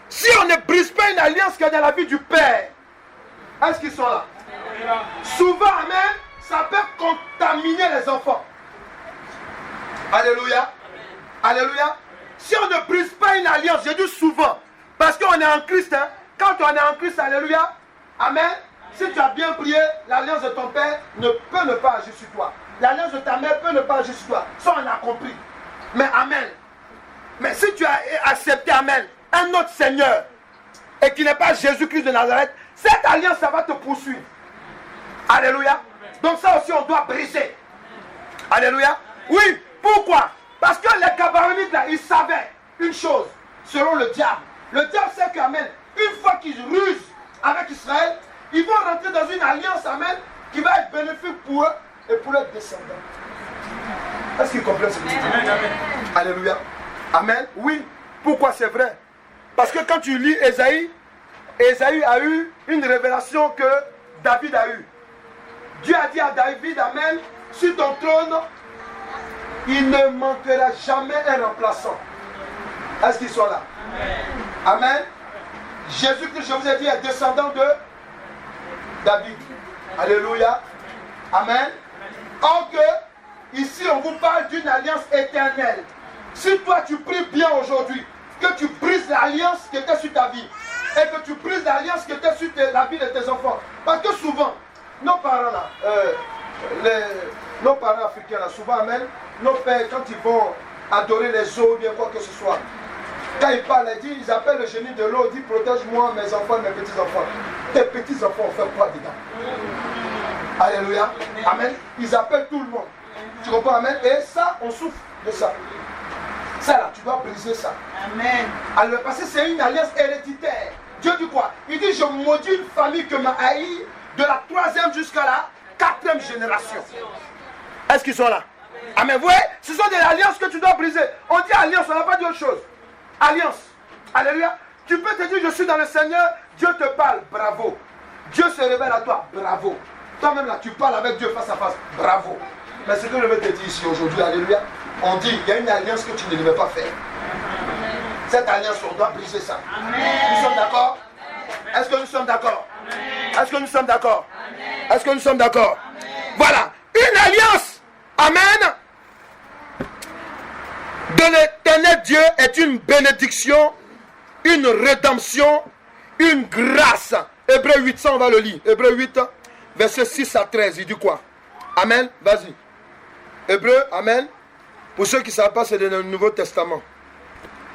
Si on ne brise pas une alliance qui est dans la vie du Père, est-ce qu'ils sont là? Souvent, amen, ça peut contaminer les enfants. Alléluia. Alléluia. Si on ne brise pas une alliance, je dis souvent, parce qu'on est en Christ, hein, quand on est en Christ, alléluia, amen, si tu as bien prié, l'alliance de ton Père ne peut ne pas agir sur toi. L'alliance de ta mère peut ne pas agir sur toi. Ça, on a compris. Mais amen. Mais si tu as accepté, amen, un autre Seigneur, et qui n'est pas Jésus-Christ de Nazareth, cette alliance, ça va te poursuivre. Alléluia. Donc ça aussi, on doit briser. Alléluia. Oui, pourquoi? Parce que les Gabaonites, là, ils savaient une chose, selon le diable. Le diable sait qu'amen, une fois qu'ils rusent avec Israël, ils vont rentrer dans une alliance, amen, qui va être bénéfique pour eux et pour leurs descendants. Est-ce qu'ils comprennent ce que je dis? Alléluia. Amen. Oui. Pourquoi c'est vrai? Parce que quand tu lis Ésaïe, Ésaïe a eu une révélation que David a eue. Dieu a dit à David, amen, sur ton trône, il ne manquera jamais un remplaçant. Est-ce qu'ils sont là? Amen. Amen. Jésus-Christ, je vous ai dit, est descendant de David. Alléluia. Amen. Or que, ici, on vous parle d'une alliance éternelle. Si toi, tu pries bien aujourd'hui, que tu brises l'alliance qui était sur ta vie, et que tu brises l'alliance qui était sur la vie de tes enfants. Parce que souvent, nos parents là, nos parents africains là, souvent, amen, nos pères, quand ils vont adorer les eaux, bien quoi que ce soit, quand ils parlent, ils appellent le génie de l'eau, ils disent protège-moi mes enfants, mes petits-enfants. Tes petits-enfants ont fait quoi dedans? Alléluia. Amen. Ils appellent tout le monde. Tu comprends? Amen. Et ça, on souffre de ça. Ça là, tu dois briser ça. Amen. Alors, parce que c'est une alliance héréditaire. Dieu dit quoi? Il dit, je maudis une famille que m'a haï de la 3e jusqu'à la 4e génération. Est-ce qu'ils sont là? Amen. Vous voyez, ce sont des alliances que tu dois briser. On dit alliance, on n'a pas dit autre chose. Alliance. Alléluia. Tu peux te dire, je suis dans le Seigneur, Dieu te parle, bravo. Dieu se révèle à toi, bravo. Toi-même là, tu parles avec Dieu face à face, bravo. Mais ce que je veux te dire ici aujourd'hui, alléluia, on dit, il y a une alliance que tu ne devais pas faire. Cette alliance, on doit briser ça. Amen. Nous sommes d'accord? Est-ce que nous sommes d'accord? Est-ce que nous sommes d'accord? Est-ce que nous sommes d'accord? Voilà, une alliance, amen, de l'Éternel Dieu est une bénédiction, une rédemption, une grâce. Hébreux 800, on va le lire. Hébreux 8, verset 6 à 13, il dit quoi? Amen, vas-y. Hébreux, amen. Pour ceux qui ne savent pas, c'est dans le Nouveau Testament.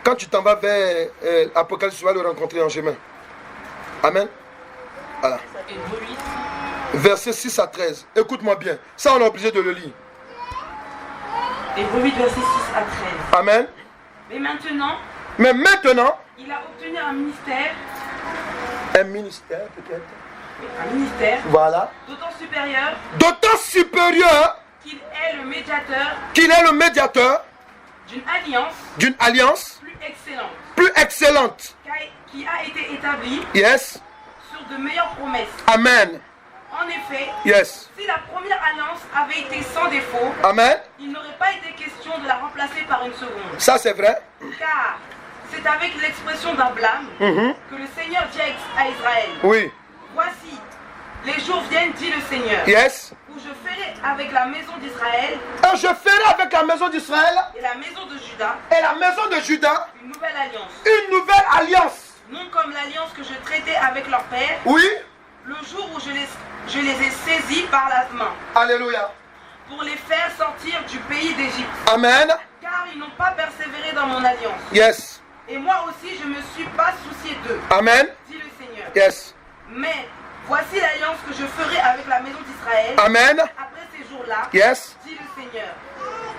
Quand tu t'en vas vers Apocalypse, tu vas le rencontrer en chemin. Amen. Voilà. Verset 6 à 13. Écoute-moi bien. Ça, on est obligé de le lire. Hébreux 8, verset 6 à 13. Amen. Mais maintenant, il a obtenu un ministère. Un ministère, peut-être. Un ministère. Voilà. D'autant supérieur. D'autant supérieur. Qu'il est le médiateur. Qu'il est le médiateur. D'une alliance. D'une alliance. Plus excellente. Plus excellente. Qui a été établie. Yes. Sur de meilleures promesses. Amen. En effet, yes. Si la première alliance avait été sans défaut, amen, il n'aurait pas été question de la remplacer par une seconde. Ça c'est vrai. Car c'est avec l'expression d'un blâme que le Seigneur dit à Israël. Oui. Voici, les jours viennent, dit le Seigneur. Yes. Où je ferai avec la maison d'Israël. Et je ferai avec la maison d'Israël. Et la maison de Juda. Et la maison de Juda. Une nouvelle alliance. Une nouvelle alliance. Non comme l'alliance que je traitais avec leur père. Oui. Le jour où je les ai saisis par la main. Alléluia. pour les faire sortir du pays d'Égypte. Amen. Car ils n'ont pas persévéré dans mon alliance. Yes. Et moi aussi, je ne me suis pas soucié d'eux, Amen. dit le Seigneur. Yes. Mais voici l'alliance que je ferai avec la maison d'Israël. Amen. Après ces jours-là, Yes. dit le Seigneur.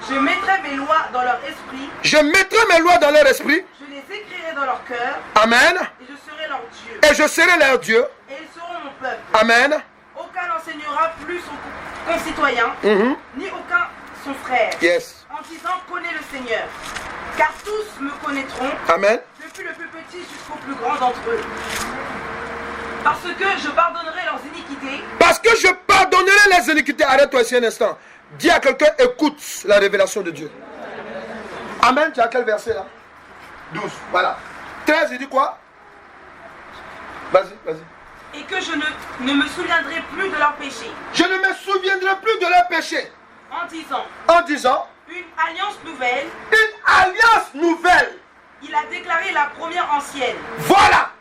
Je mettrai mes lois dans leur esprit. Je mettrai mes lois dans leur esprit. Je les écrirai dans leur cœur. Amen. Et je serai leur Dieu. Et je serai leur Dieu. Et ils seront mon peuple. Amen. Aucun n'enseignera plus son concitoyen, ni aucun son frère. Yes. En disant, connais le Seigneur. Car tous me connaîtront, Amen. depuis le plus petit jusqu'au plus grand d'entre eux. Parce que je pardonnerai leurs iniquités. Parce que je pardonnerai les iniquités. Arrête-toi ici un instant. Dis à quelqu'un, écoute la révélation de Dieu. Amen. Tu as quel verset là? 12. Voilà. 13, il dit quoi? Vas-y, vas-y. Et que je ne me souviendrai plus de leurs péchés. Je ne me souviendrai plus de leurs péchés. En disant, une alliance nouvelle. Une alliance nouvelle. Il a déclaré la première ancienne. Voilà.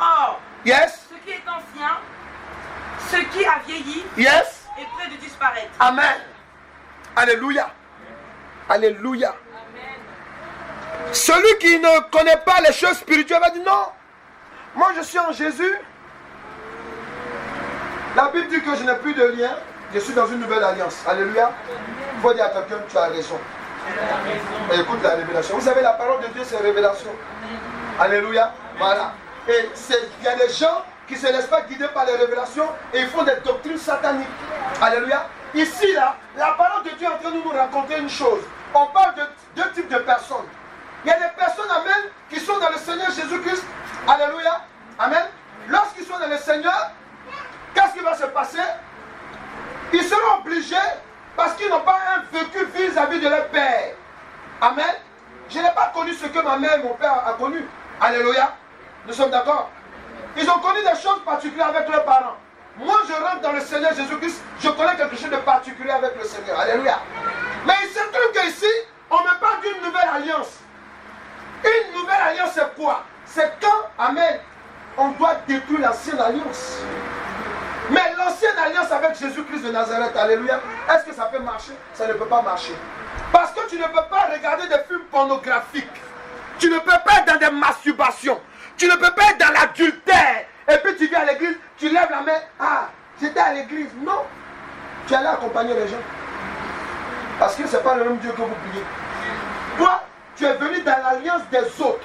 Or, Yes. ce qui est ancien, ce qui a vieilli, Yes. est près de disparaître. Amen. Alléluia. Alléluia. Celui qui ne connaît pas les choses spirituelles va dire non. Moi je suis en Jésus. La Bible dit que je n'ai plus de lien. Je suis dans une nouvelle alliance. Alléluia. Il faut dire à quelqu'un, tu as raison. Et écoute la révélation. Vous savez, la parole de Dieu, c'est révélation. Alléluia. Voilà. Et il y a des gens qui ne se laissent pas guider par les révélations et ils font des doctrines sataniques. Alléluia. Ici, là, la parole de Dieu est en train de nous raconter une chose. On parle de deux types de personnes. Il y a des personnes, amen, qui sont dans le Seigneur Jésus-Christ. Alléluia. Amen. Lorsqu'ils sont dans le Seigneur, qu'est-ce qui va se passer? Ils seront obligés, parce qu'ils n'ont pas un vécu vis-à-vis de leur père. Amen. Je n'ai pas connu ce que ma mère et mon père a connu. Alléluia. Nous sommes d'accord? Ils ont connu des choses particulières avec leurs parents. Moi, je rentre dans le Seigneur Jésus-Christ, je connais quelque chose de particulier avec le Seigneur. Alléluia. Mais il se trouve qu'ici, on me parle d'une nouvelle alliance. Une nouvelle alliance, c'est quoi? C'est quand, amen, on doit détruire l'ancienne alliance. Mais l'ancienne alliance avec Jésus-Christ de Nazareth, alléluia, est-ce que ça peut marcher? Ça ne peut pas marcher. Parce que tu ne peux pas regarder des films pornographiques. Tu ne peux pas être dans des masturbations. Tu ne peux pas être dans l'adultère. Et puis tu viens à l'église, tu lèves la main. Ah, j'étais à l'église. Non. Tu allais accompagner les gens. Parce que ce n'est pas le même Dieu que vous priez. Toi, tu es venu dans l'alliance des autres.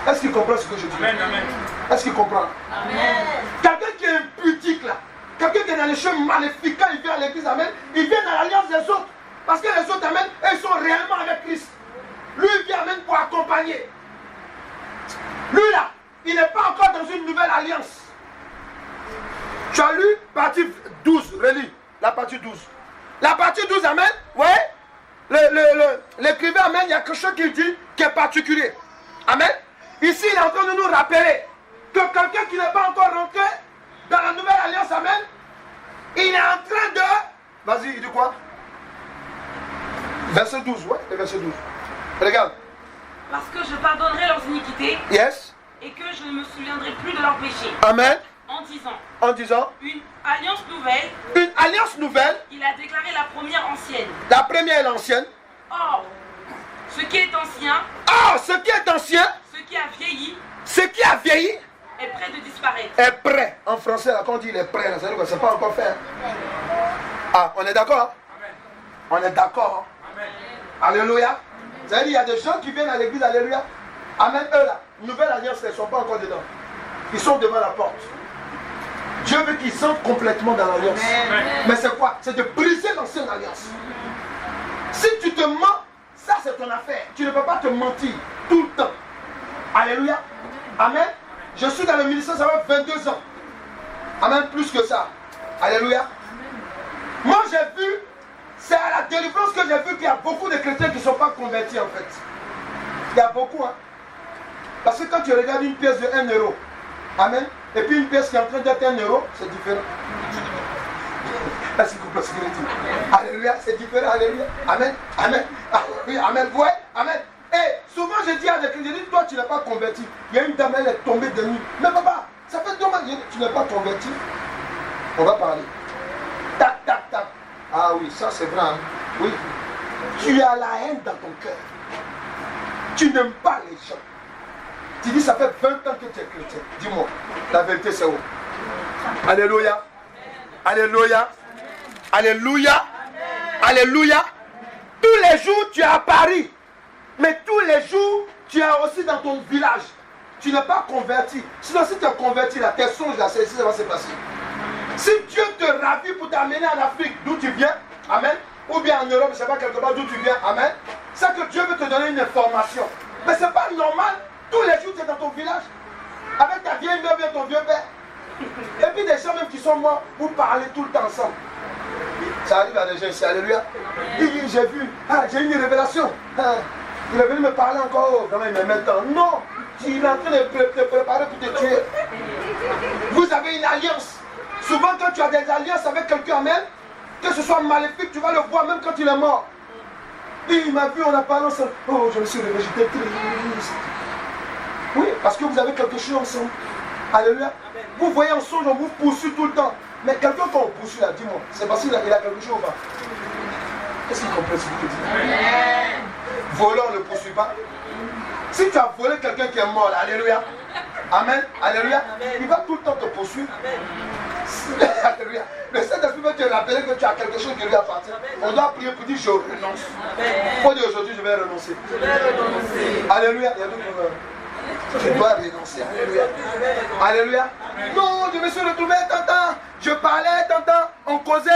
Est-ce qu'il comprend ce que je dis? Amen, amen. Est-ce qu'il comprend? Amen. Quelqu'un qui est impudique là, quelqu'un qui est dans les chemins maléfiques, quand il vient à l'église, amen, il vient dans l'alliance des autres. Parce que les autres, amen, ils sont réellement avec Christ. Lui, il vient, amen, pour accompagner. Lui là, il n'est pas encore dans une nouvelle alliance. Tu as lu partie 12, relis la partie 12. La partie 12, amen, vous voyez, l'écrivain, amen, il y a quelque chose qu'il dit qui est particulier. Amen. Ici, il est en train de nous rappeler que quelqu'un qui n'est pas encore rentré dans la nouvelle alliance, amen, il est en train de... Vas-y, il dit quoi? Verset 12, ouais, le verset 12. Regarde. Parce que je pardonnerai leurs iniquités. Yes. Et que je ne me souviendrai plus de leurs péchés. Amen. En disant, une alliance nouvelle. Une alliance nouvelle. Il a déclaré la première ancienne. La première est l'ancienne. Or, ce qui est ancien. Or, ce qui est ancien. Ce qui a vieilli. Ce qui a vieilli. Est prêt de disparaître. Est prêt. En français, là, quand on dit il est prêt, ça veut dire que c'est pas encore fait. Ah, on est d'accord? Hein? On est d'accord? Hein? Alléluia. Vous avez dit, il y a des gens qui viennent à l'église, alléluia. Amen, eux là, nouvelle alliance, ils ne sont pas encore dedans. Ils sont devant la porte. Dieu veut qu'ils entrent complètement dans l'alliance. Mais c'est quoi? C'est de briser l'ancienne alliance. Si tu te mens, ça c'est ton affaire. Tu ne peux pas te mentir tout le temps. Alléluia. Amen. Je suis dans le ministère, ça fait 22 ans. Amen, plus que ça. Alléluia. Moi j'ai vu, c'est à la délivrance que j'ai vu qu'il y a beaucoup de chrétiens qui ne sont pas convertis en fait. Il y a beaucoup, hein. Parce que quand tu regardes une pièce de 1 euro, amen, et puis une pièce qui est en train d'être 1 euro, c'est différent. Est-ce que vous comprenez ce que je dis? Alléluia, c'est différent, alléluia. Amen, amen, alléluia, amen, vous voyez, amen. Et souvent je dis à des chrétiens, toi tu n'es pas converti. Il y a une dame, elle est tombée de nuit. Mais papa, ça fait 2 mois, tu n'es pas converti. On va parler. Tac, tac, tac. Ah oui, ça c'est vrai. Hein? Oui. Tu as la haine dans ton cœur. Tu n'aimes pas les gens. Tu dis, ça fait 20 ans que tu es chrétien. Dis-moi, la vérité c'est où? Alléluia. Alléluia. Alléluia. Alléluia. Tous les jours, tu es à Paris. Mais tous les jours, tu es aussi dans ton village. Tu n'es pas converti. Sinon, si tu es converti, là, tes songes, là, c'est ici, ça va se passer. Si Dieu te ravit pour t'amener en Afrique, d'où tu viens, amen, ou bien en Europe, je ne sais pas quelque part d'où tu viens, amen, c'est que Dieu veut te donner une information. Mais ce n'est pas normal. Tous les jours, tu es dans ton village, avec ta vieille mère, ton vieux père. Et puis des gens même qui sont morts, vous parlez tout le temps ensemble. Ça arrive à des gens ici, alléluia. J'ai vu, j'ai eu une révélation. Il est venu me parler encore, oh, vraiment il me met temps. Non, il est en train de te préparer pour te tuer. Vous avez une alliance. Souvent quand tu as des alliances avec quelqu'un même, que ce soit maléfique, tu vas le voir même quand il est mort. Et il m'a vu, on a parlé ensemble. Oh, je me suis réveillé, j'étais triste. Oui, parce que vous avez quelque chose ensemble. Alléluia. Vous voyez en songe, on vous poursuit tout le temps. Mais quelqu'un qu'on poursuit là, dis-moi, c'est parce qu'il a quelque chose ou pas? Qu'est-ce qu'il comprend ce que tu dis? Volant, on ne le poursuit pas. Si tu as volé quelqu'un qui est mort là, alléluia. Amen. Alléluia. Il va tout le temps te poursuivre. Alléluia. Le Saint-Esprit veut te rappeler que tu as quelque chose qui lui appartient. On doit prier pour dire je renonce. Il faut dire aujourd'hui je vais renoncer. Alléluia. Il y a d'autres. Je dois renoncer. Alléluia. Alléluia. Non, je me suis retrouvé tant. Je parlais tant. On causait.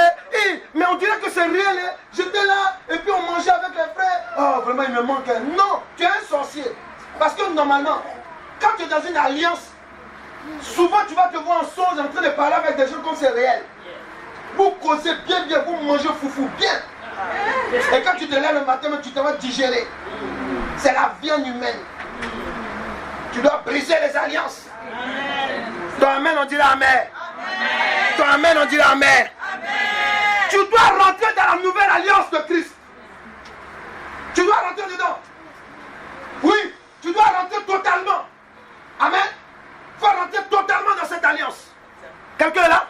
Mais on dirait que c'est réel. Hein. J'étais là. Et puis on mangeait avec les frères. Oh, vraiment, il me manque. Non, tu es un sorcier. Parce que normalement, quand tu es dans une alliance, souvent tu vas te voir en songe en train de parler avec des gens comme c'est réel. Vous causez bien, vous mangez foufou bien. Et quand tu te lèves le matin, tu te vas digérer. C'est la viande humaine. Tu dois briser les alliances. Ton amen, on dira amen. Ton amen, on dira amen. Tu dois rentrer dans la nouvelle alliance de Christ. Tu dois rentrer dedans. Oui, tu dois rentrer totalement. Amen. Il faut rentrer totalement dans cette alliance. Quelqu'un est là?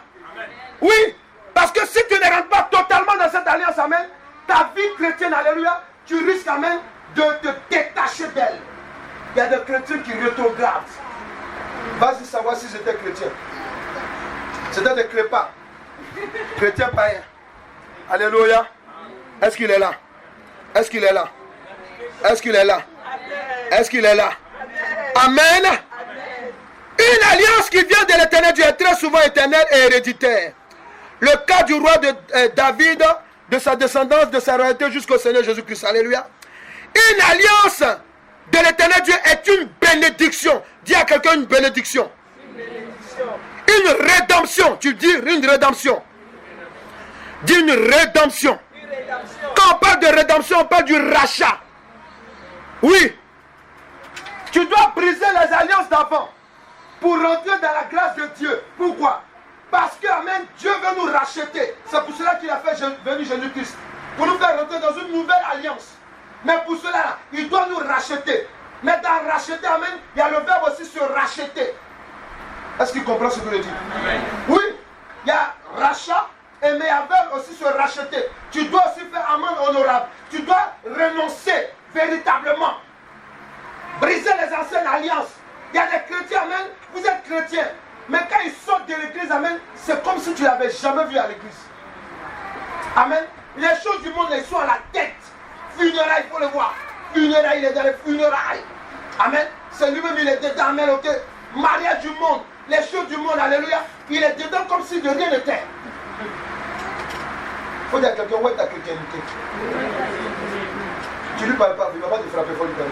Oui, parce que si tu ne rentres pas totalement dans cette alliance, amen, ta vie chrétienne, alléluia, tu risques, amen, de te détacher d'elle. Il y a des chrétiens qui rétrogradent. Vas-y savoir si j'étais chrétien. C'était des crépas. Chrétien païen. Alléluia. Est-ce qu'il est là? Est-ce qu'il est là? Est-ce qu'il est là? Est-ce qu'il est là? Amen. Une alliance qui vient de l'éternel Dieu est très souvent éternelle et héréditaire. Le cas du roi de David, de sa descendance, de sa royauté jusqu'au Seigneur Jésus-Christ. Alléluia. Une alliance de l'éternel Dieu est une bénédiction. Dis à quelqu'un une bénédiction. Une rédemption. Tu dis une rédemption. Dis une rédemption. Quand on parle de rédemption, on parle du rachat. Oui. Tu dois briser les alliances d'avant pour rentrer dans la grâce de Dieu. Pourquoi? Parce que, amen, Dieu veut nous racheter. C'est pour cela qu'il a fait venir Jésus-Christ. Pour nous faire rentrer dans une nouvelle alliance. Mais pour cela, il doit nous racheter. Mais dans racheter, amen, il y a le verbe aussi se racheter. Est-ce qu'il comprend ce que je dis? Amen. Oui, il y a rachat, mais il y a le verbe aussi se racheter. Tu dois aussi faire amende honorable. Tu dois renoncer véritablement. Briser les anciennes alliances. Il y a des chrétiens, amen, vous êtes chrétiens. Mais quand ils sortent de l'église, amen, c'est comme si tu ne l'avais jamais vu à l'église. Amen. Les choses du monde, elles sont à la tête. Funérailles, il faut le voir. Funérailles, il est dans les funérailles. Amen. C'est lui-même, il est dedans. Amen, ok. Mariage du monde, les choses du monde, alléluia. Il est dedans comme si de rien n'était. Il faut dire à quelqu'un, où est ta chrétienté? Tu lui parles pas, il ne va pas te frapper, il faut lui parler.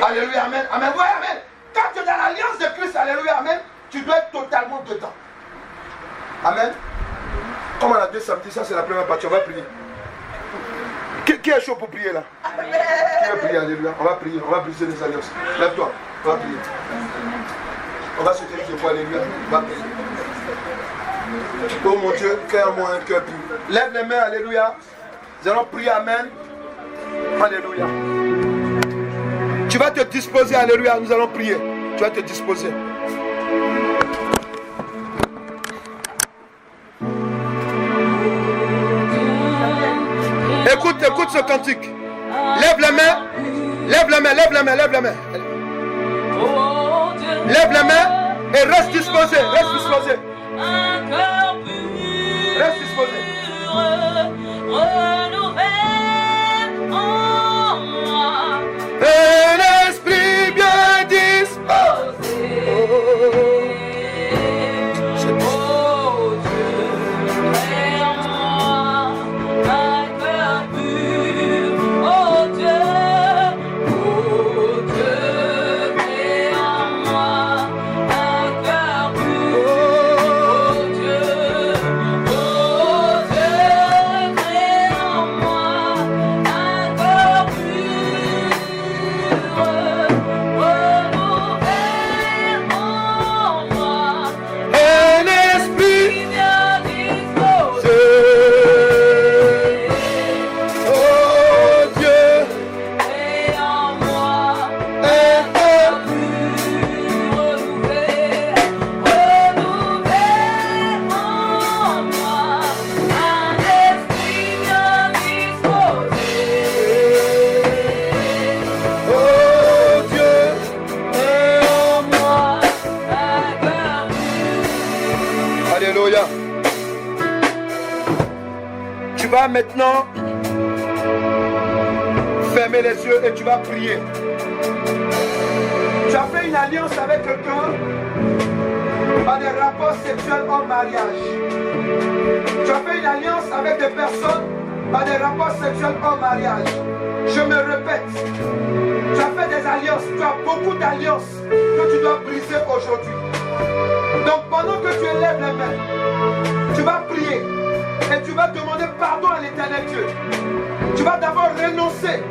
Alléluia, amen. Amen, ouais, amen. Quand tu es dans l'alliance de Christ, alléluia, amen, tu dois être totalement dedans. Amen. Comme on a deux samedis, ça c'est la première partie, on va prier. Qui est chaud pour prier là? Qui veut prier, alléluia? On va prier, on va briser les alliances. Lève-toi, on va prier. On va se tenir de foi, alléluia. On va prier. Oh mon Dieu, fais-moi un cœur pur. Lève les mains, alléluia. Nous allons prier, amen. Alléluia. Tu vas te disposer, alléluia. Nous allons prier. Tu vas te disposer. ce cantique. Lève les mains. Lève la main, lève la main, lève la main. Lève la main et reste disposé, reste disposé. Reste disposé. Un esprit bien disposé. Alléluia. Tu vas maintenant fermer les yeux et tu vas prier. Tu as fait une alliance avec quelqu'un par des rapports sexuels en mariage. Tu as fait une alliance avec des personnes par des rapports sexuels en mariage. Je me répète, tu as fait des alliances, tu as beaucoup d'alliances que tu dois briser aujourd'hui. Donc pendant que tu élèves les mains, tu vas prier et tu vas demander pardon à l'Éternel Dieu. Tu vas d'abord renoncer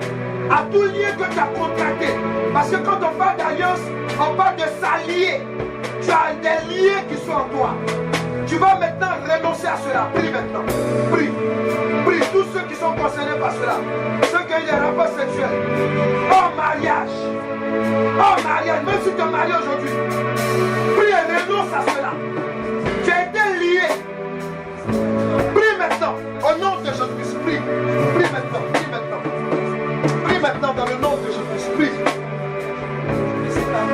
à tout lien que tu as contracté. Parce que quand on parle d'alliance, on parle de s'allier. Tu as des liens qui sont en toi. Tu vas maintenant renoncer à cela. Prie maintenant. Prie. Prie tous ceux qui sont concernés par cela. Ceux qui ont eu des rapports sexuels. Hors mariage. Hors mariage. Même si tu es marié aujourd'hui. Prie et renonce à cela. Tu as été lié. Prie maintenant. Au nom de Jésus-Christ. Prie. Prie maintenant. Prie maintenant. Prie maintenant dans le nom de Jésus-Christ. Prie.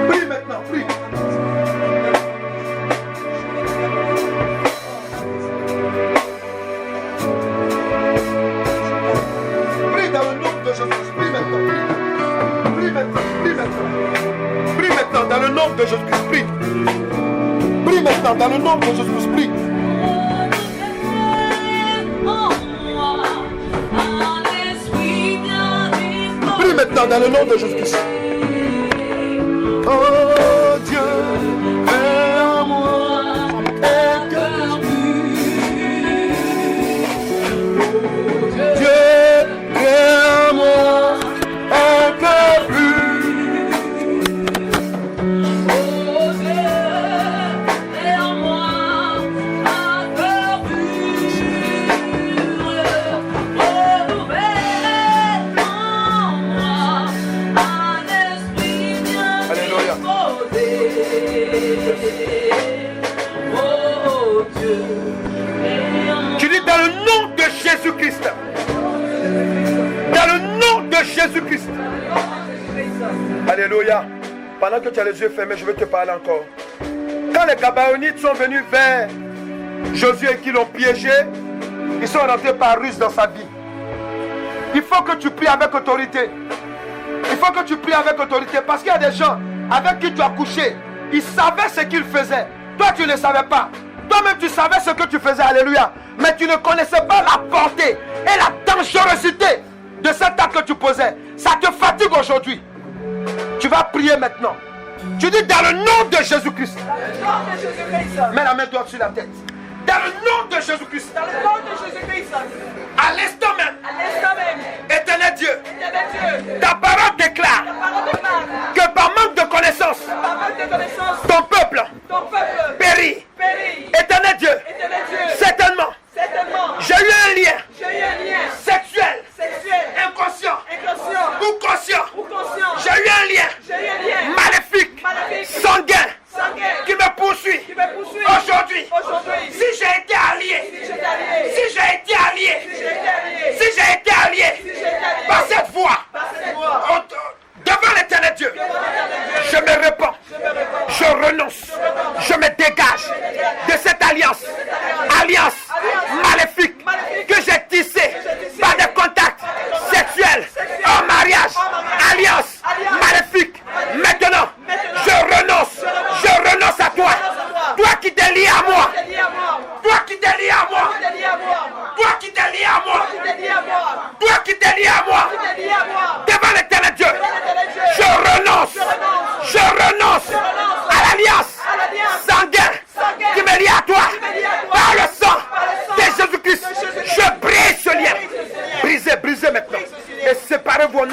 Prie maintenant. Prie. Prie dans le nom de Jésus-Christ. Prie maintenant. Prie maintenant. Prie maintenant. Prie maintenant dans le nom de Jésus-Christ. Prie. Prie maintenant dans le nom de Jésus-Christ. Prie. Prie maintenant dans le nom de Jésus-Christ. Oh Dieu, fais en moi un cœur pur. Dieu, fais en moi un cœur pur. Oh Dieu, fais en moi un cœur pur. Renouvelle en moi un esprit bien disposé. Oh Dieu. Tu dis dans le nom de Jésus-Christ. Dans le nom de Jésus-Christ. Alléluia. Pendant que tu as les yeux fermés, je vais te parler encore. Quand les Gabaonites sont venus vers Josué et qui l'ont piégé, ils sont rentrés par ruse dans sa vie. Il faut que tu pries avec autorité. Il faut que tu pries avec autorité parce qu'il y a des gens avec qui tu as couché. Ils savaient ce qu'ils faisaient. Toi, tu ne savais pas. Toi-même, tu savais ce que tu faisais. Alléluia. Mais tu ne connaissais pas la portée et la dangerosité de cet acte que tu posais. Ça te fatigue aujourd'hui. Tu vas prier maintenant. Tu dis dans le nom de Jésus-Christ. Dans le nom de Jésus-Christ. Mets la main droite sur la tête. Dans le nom de Jésus-Christ. Dans le nom de Jésus-Christ. À l'instant même. Éternel Dieu. Ta parole déclare que par manque de connaissance, ton peuple périt. Éternel Dieu. Certainement. J'ai eu un lien sexuel, inconscient ou conscient. J'ai eu un lien maléfique, sanguin, qui me poursuit. Aujourd'hui, si j'ai été allié,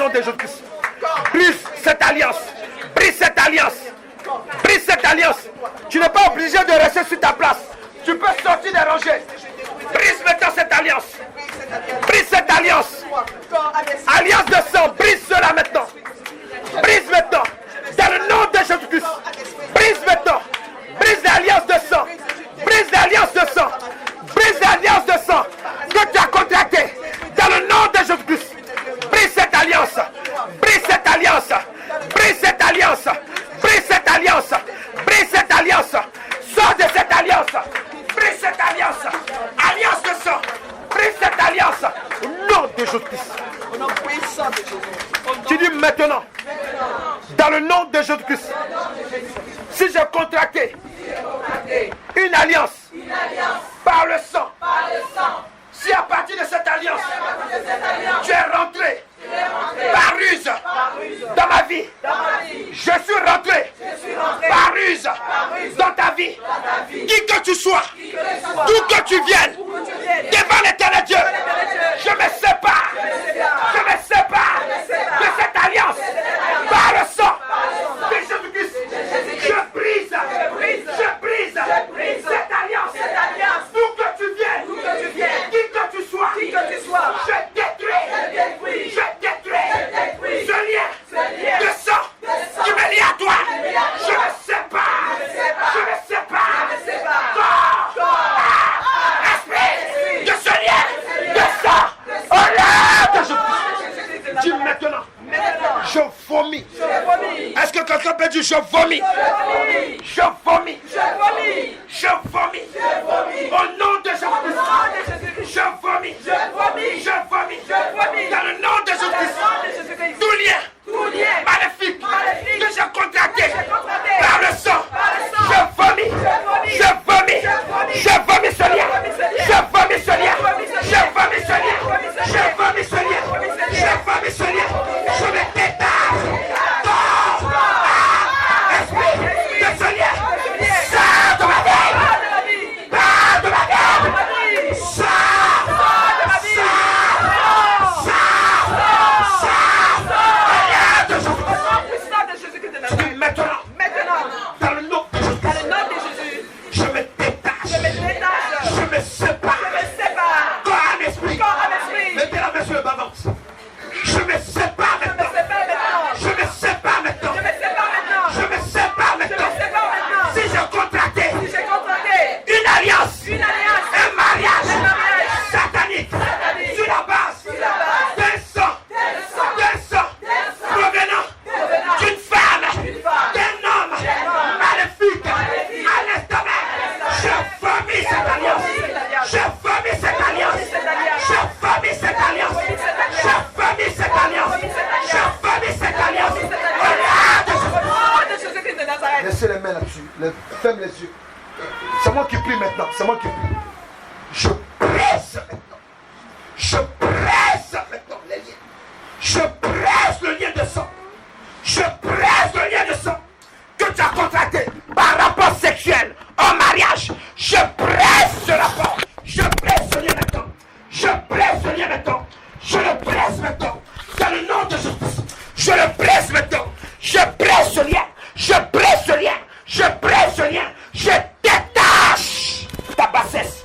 nom de Jésus-Christ. Brise cette alliance. Brise cette alliance. Brise cette alliance. Tu n'es pas obligé de rester sur ta place. Tu peux sortir des rangées. Brise maintenant cette alliance. Brise cette alliance. Alliance de sang. Brise cela maintenant. Brise maintenant. Dans le nom de Jésus-Christ. Brise maintenant. Brise l'alliance de sang. Brise l'alliance de sang. Brise l'alliance de sang que tu as contractée. Dans le nom de Jésus-Christ. Brise cette alliance. Brise cette alliance. Brise cette alliance. Brise cette alliance. Brise cette alliance. Sors de cette alliance. Brise cette alliance. Alliance de sang. Brise cette alliance. Au nom de Jésus-Christ. Tu dis maintenant. Dans le nom de Jésus-Christ. Si j'ai contracté une alliance par le sang. Si à partir de cette alliance, tu es rentré par ruse dans ma vie, je suis rentré par ruse dans ta vie. Qui que tu sois, d'où que tu viennes, devant l'éternel Dieu, je me sépare de cette alliance par le sang de Jésus-Christ. Je brise cette alliance. D'où que tu viennes, qui que tu sois, je détruis ce lien de sang qui me lie à toi. Je me sépare. Corps, esprit, de ce lien de sang. Au nom de Jésus. Dis maintenant, je vomis. Est-ce que quelqu'un peut dire je vomis? Je vomis. Au nom de Jésus-Christ. Je vomis. Dans le nom de Jésus-Christ. Tout lien maléfique que j'ai contracté par le sang. Je vomis ce lien. Je vomis ce lien. Je me détache. Esprit de ce lien. Sors de ma vie. Maintenant, dans le nom de Jésus, je me détache. Je me sépare. Corps à l'esprit. Mettez la main sur le bas-ventre. Je me sépare maintenant. Si j'ai contracté une alliance, un mariage satanique sur la base d'un sang provenant d'une femme, d'un homme maléfique, à l'instant même, je vomis cette alliance. Laissez les mains là-dessus. Ferme les yeux. C'est moi qui prie maintenant. Je presse maintenant les liens. Je presse le lien de sang. Que tu as contracté par rapport sexuel en mariage. Je presse ce rapport. Je presse ce lien maintenant. Je le presse maintenant. Dans le nom de Jésus. Je le presse maintenant. Je presse ce lien. Je détache ta bassesse.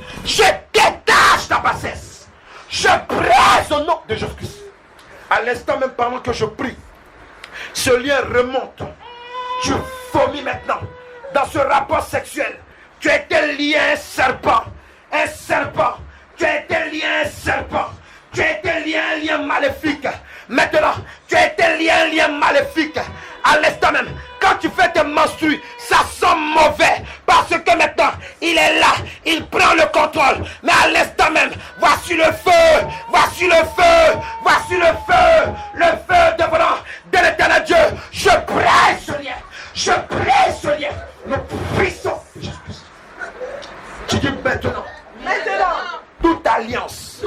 Je presse au nom de Jésus-Christ. À l'instant même pendant que je prie, ce lien remonte. Tu vomis maintenant dans ce rapport sexuel. Tu as été lié à un serpent. Tu as été lié à un serpent. Tu as été lié à un lien maléfique. Maintenant, tu as été lié à un lien maléfique. À l'instant même, quand tu fais tes menstrues, ça sent mauvais. Parce que maintenant, il est là. Il prend le contrôle. Mais à l'instant même, voici le feu. Le feu devenant de l'éternel Dieu. Je presse ce lien. Le puissant de Jésus-Christ. Tu dis maintenant. Toute alliance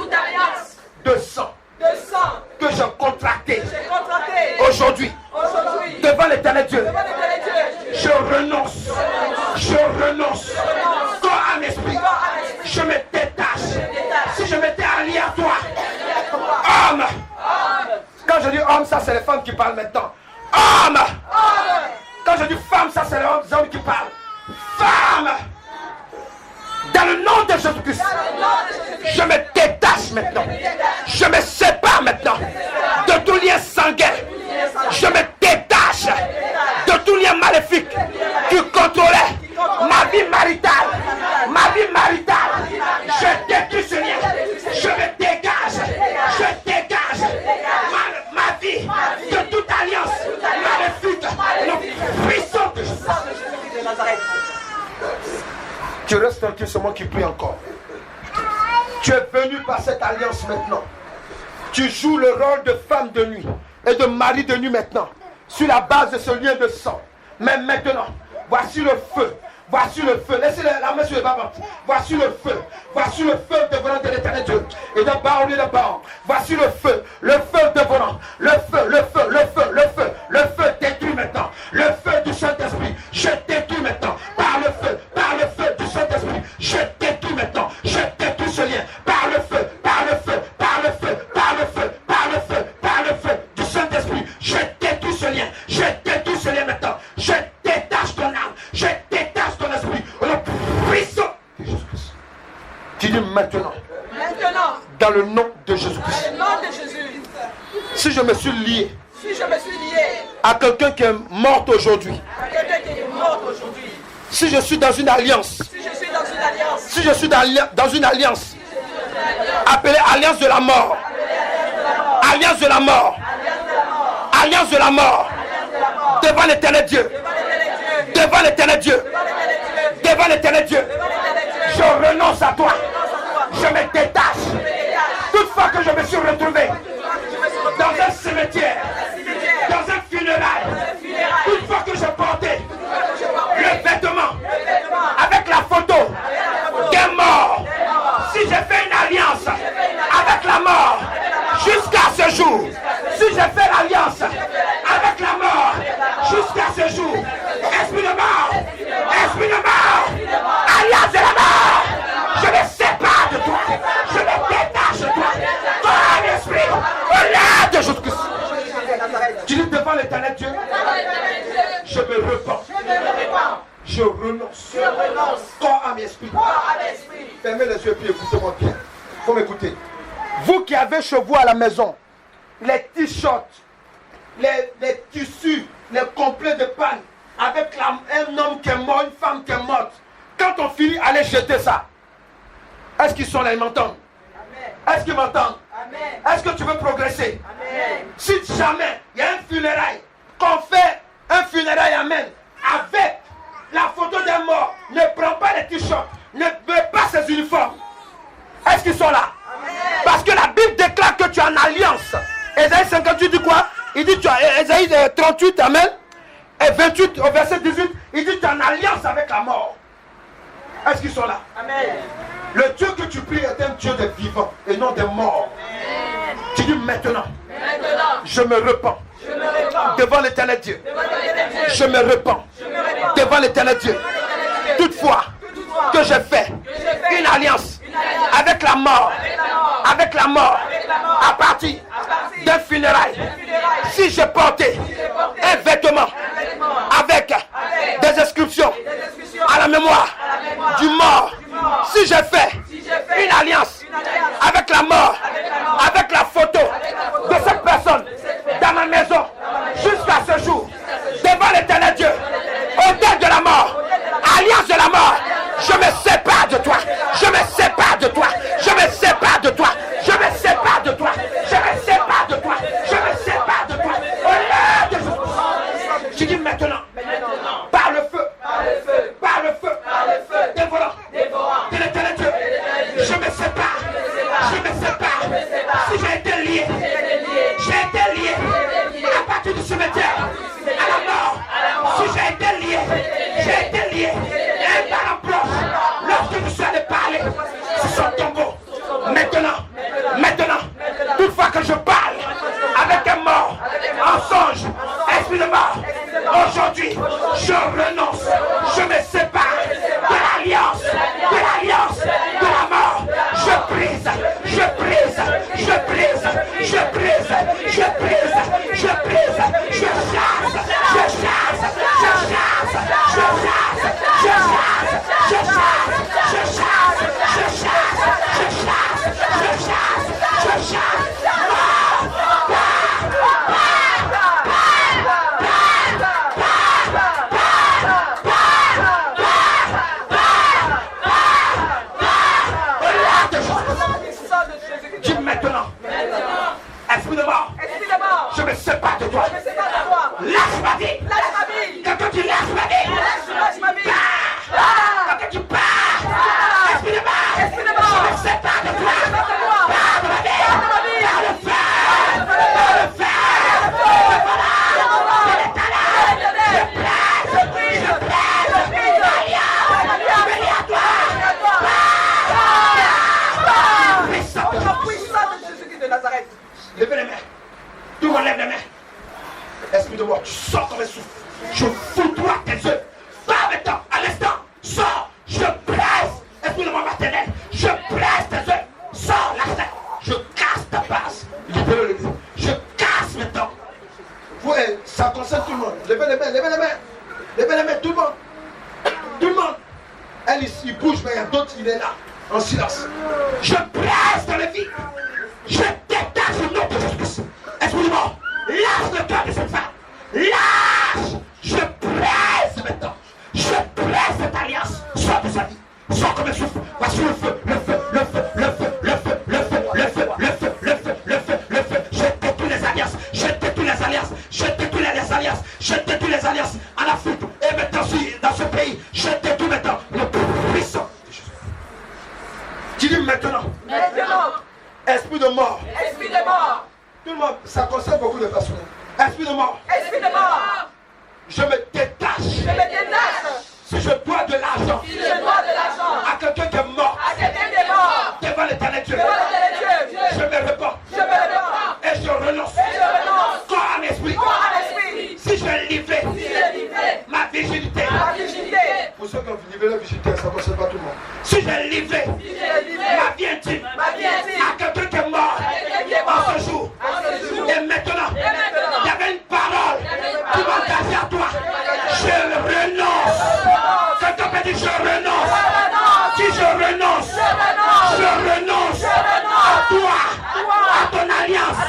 de sang que j'ai contracté aujourd'hui devant l'éternel Dieu, je renonce corps à l'esprit, je me détache. Si je m'étais allié à toi, homme, quand je dis homme, ça c'est les femmes qui parlent maintenant. Homme! Quand je dis femme, ça c'est les hommes qui parlent. Femme! Dans le nom de Jésus-Christ, je me détache maintenant. Je me sépare maintenant de tout lien sanguin. Je me détache de tout lien maléfique qui contrôlait ma vie maritale. Ma vie maritale. Je détruis ce lien. Je me dégage. Je dégage ma vie de toute alliance maléfique. Le puissant de Jésus de Nazareth. Tu restes tranquille, c'est moi qui prie encore. Tu es venu par cette alliance maintenant. Tu joues le rôle de femme de nuit et de mari de nuit maintenant, sur la base de ce lien de sang. Mais maintenant, voici le feu. Voici le feu. Laissez la main sur le bas. Voici le feu. Voici le feu dévorant de l'éternel Dieu. Et de bas, de bas. Voici le feu. Le feu dévorant. Le feu, le feu, le feu, le feu. Le feu détruit maintenant. Le feu du Saint-Esprit. Je détruis maintenant. Par le feu du Saint-Esprit. Je détruis maintenant. Je détruis ce lien. Par le feu, par le feu, par le feu, par le feu, par le feu, par le feu du Saint-Esprit. Je détruis ce lien. Je détruis ce lien maintenant. Je détache ton âme. Je détache ton esprit. Le puissant de Jésus-Christ. Tu dis maintenant. Dans le nom de Jésus-Christ. Si je me suis lié. À quelqu'un qui est mort aujourd'hui. Si je suis dans une alliance. Si je suis dans une alliance. Appelée alliance de la mort. Alliance de la mort. Alliance de la mort. Devant l'éternel Dieu. Devant l'éternel Dieu. Devant l'éternel Dieu. Je renonce à toi. Je me détache. Toutefois que je me suis retrouvé dans un cimetière, dans un funérail, toutefois que je portais le vêtement avec la photo des morts, si j'ai fait une alliance avec la mort jusqu'à ce jour, si j'ai fait l'alliance avec la mort jusqu'à ce jour, esprit de mort, alliance de la mort, je me sépare de toi, je me détache de toi, ton esprit, au nom de Jésus-Christ. Tu dis devant l'éternel Dieu, je me repens, je renonce, corps à mes esprits. Fermez les yeux et puis écoutez-moi bien. Il faut m'écouter. Vous qui avez chez vous à la maison, les t-shirts, les tissus, les complets de panne, avec un homme qui est mort, une femme qui est morte, quand on finit, allez jeter ça. Est-ce qu'ils sont là, ils m'entendent? Est-ce qu'ils m'entendent? Est-ce que tu veux progresser? Amen. Si jamais il y a un funérail, qu'on fait un funérail, amen, avec la photo d'un mort, ne prends pas les t-shirts, ne mets pas ses uniformes. Est-ce qu'ils sont là? Amen. Parce que la Bible déclare que tu es en alliance. Ésaïe 58 dit quoi? Il dit, tu as Ésaïe 38, amen, et 28 au verset 18, il dit tu es en alliance avec la mort. Est-ce qu'ils sont là? Amen. Le Dieu que tu pries est un Dieu des vivants et non des morts. Amen. Tu dis maintenant, je me repens devant l'éternel Dieu. Je me repens devant l'éternel Dieu. Toutefois que j'ai fait une alliance avec la mort, à partir d'un funérail, si j'ai porté un vêtement avec des inscriptions à la mémoire du mort, si j'ai fait une alliance avec la mort, avec la photo de cette personne dans ma maison, jusqu'à ce jour, devant l'éternel Dieu, au-delà de la mort, alliance de la mort, je me sépare de toi, je me sépare de toi, je me sépare de toi, je me sépare de toi, je me sépare de toi, je me sépare de toi, au nom de Jésus. Je dis maintenant, par le feu, dévorant de l'éternel Dieu, je me sépare, si j'ai été lié, à partir du cimetière, à la mort, si j'ai été lié, un parent proche, lorsque je suis allé parler sur son tombeau, maintenant, toutefois que je parle avec un mort, en songe, esprit de mort, aujourd'hui, je renonce, je me sépare de l'alliance, de la mort, je brise me sépare de toi. Je me sépare de toi. Lâche ma vie. Lâche ma vie. Quand tu lâches ma vie. Lâche ma vie. Pars. Quand tu pars. Esprit de mort. Esprit de mort. Je me sépare de toi. Je me sépare de toi. Pars de ma vie. Pars de ma vie. Par le feu. Par le feu. Voilà. C'est l'éternel. Je plaise. Je prie. Je plaise. Je prie. Bénis à toi. Puissant. La puissance de Jésus-Christ de Nazareth. Levez les mains. Tout le monde lève les mains. Esprit de mort, tu sors comme un souffle. Je foudroie tes œufs. Pas maintenant, à l'instant. Sors. Je presse. Esprit de mort maternel. Je presse tes œufs. Sors, lâche. Je casse ta base. Je casse maintenant. Ouais, ça concerne tout le monde. Levez les mains, levez les mains. Levez les mains, tout le monde. Tout le monde. Elle, il bouge, mais il y a d'autres, il est là, en silence. Je presse dans le vide. Je détache le nom de Jésus-Christ. Esprit de mort, lâche le cœur de cette femme. Lâche. Je presse maintenant. Je presse cette alliance. Sors de sa vie. Sors comme un souffle. Voici le feu, le feu, le feu, le feu, le feu, le feu, le feu, le feu, le feu, le feu, le feu. Je détruis les alliances. Je détruis les alliances. Je détruis les alliances. Je détruis les alliances en Afrique. Et maintenant, dans ce pays, je détruis maintenant le puissant de Jésus. Tu dis maintenant, Maintenant. esprit de mort. Esprit de mort. Tout le monde, ça concerne beaucoup de personnes. Esprit de mort, Esprit de mort. je me détache. Je me détache. Si je dois de l'argent Si je dois de l'argent à quelqu'un qui est mort à quelqu'un qui est mort devant l'éternel Dieu, devant l'éternel Dieu, je me répands je me répands et je renonce. et je renonce. Corps en esprit. Corps en esprit. Si je livrais Si j'ai livré ma virginité, ma virginité, pour ceux qui ont livré la virginité, ça ne concerne pas tout le monde. Si je livrais si j'ai livré ma vie intime ma vie intime à quelqu'un qui est mort à quelqu'un qui est en mort ce jour, à ce jour, et maintenant, et maintenant, il y avait une parole qui m'engageait à toi. Je renonce. Quelqu'un peut dire je renonce. Si je renonce, je renonce à toi, à ton alliance.